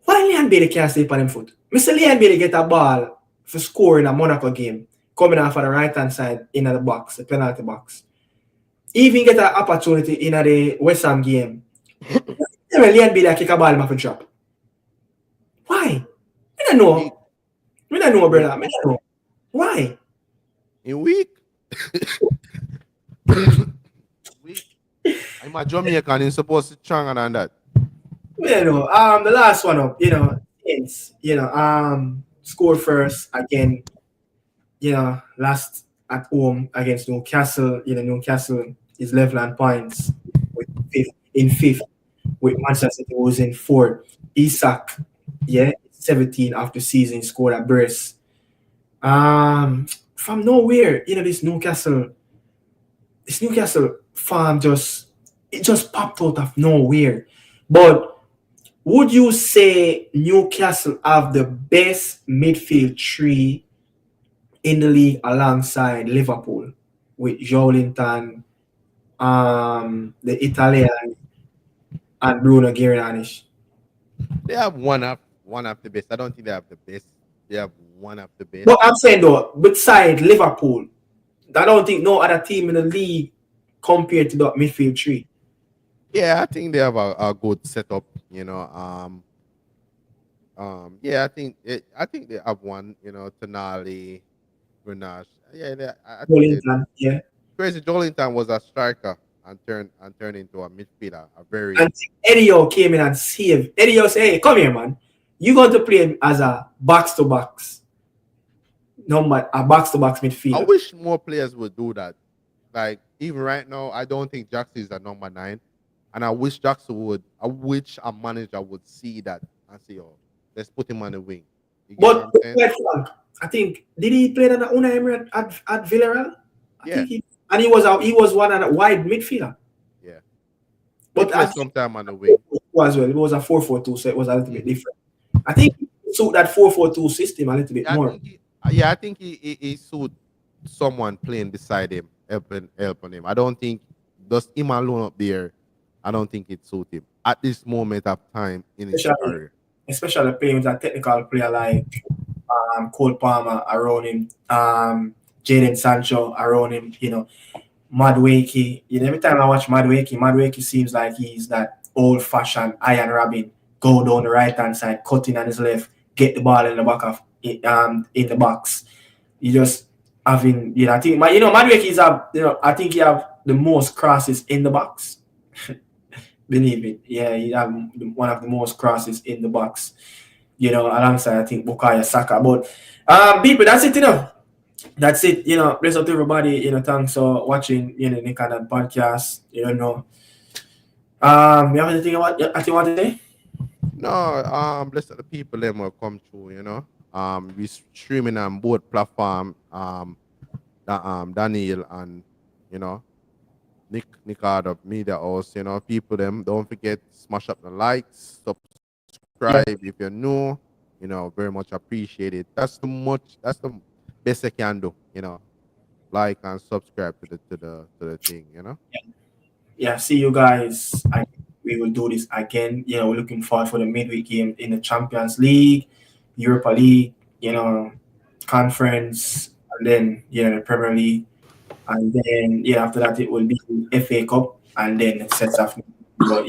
Why Leon Bailey can't stay on him foot? Mr. Leon Bailey get a ball for score in a Monaco game, coming off on the right-hand side in the box, the penalty box. Even get an opportunity in the West Ham game. Leon Bailey kick a ball off a drop. Why? I don't know. I don't know, brother. I don't know. Why? In weak. Weak. I'm a Jamaican. He's supposed to stronger than that. You know, the last one up, score first again, last at home against Newcastle. Newcastle is level on points in fifth, with Manchester City was in fourth. Isak, 17 after season scored a brace. From nowhere, this Newcastle farm just popped out of nowhere. But would you say Newcastle have the best midfield three in the league alongside Liverpool with Joelinton, the Italian, and Bruno Guimaraes? They have one of the best. I don't think they have the best. They have one of the best. But I'm saying though, beside Liverpool, I don't think no other team in the league compared to that midfield three. Yeah, I think they have a good setup. I think they have one. Tonali, Grenache. I think Crazy Joelinton was a striker and turned into a midfielder. And Edio came in and saved. Edio said, "Hey, come here, man. You're going to play as a box-to-box midfielder." I wish more players would do that. Like, even right now, I don't think Jackson is a number 9. And I wish I wish a manager would see that and say, "Oh, let's put him on the wing." But I think, did he play under Unai Emery at Villarreal? Yeah. He was one of the wide midfielder. Yeah. But sometime on the wing. It was a 4-4-2, so it was a little bit different. I think he suit that 4-4-2 system a little bit more. I think he suit someone playing beside him, helping him. I don't think just him alone up there. I don't think it suit him at this moment of time in his career. Especially playing with a technical player like Cole Palmer around him, Jadon Sancho around him, Madueke. Every time I watch Madueke seems like he's that old-fashioned Iron Robin. Go down the right-hand side, cutting on his left, get the ball in the back of in the box. You just having, I think Madueke is I think he have the most crosses in the box. Believe it, he have one of the most crosses in the box. Alongside I think Bukayo Saka. But people, that's it. That's it. Bless up to everybody. Thanks for watching. The kind of podcast. You have anything what you want to say? No, bless the people them will come through, we streaming on both platform, Daniel and Nick out of Media House, people them don't forget smash up the likes, subscribe if you're new, very much appreciated. That's the best I can do, like and subscribe to the thing, Yeah, see you guys. We will do this again. We're looking forward for the midweek game in the Champions League, Europa League, conference, and then the Premier League, and then after that it will be FA Cup, and then it sets off. But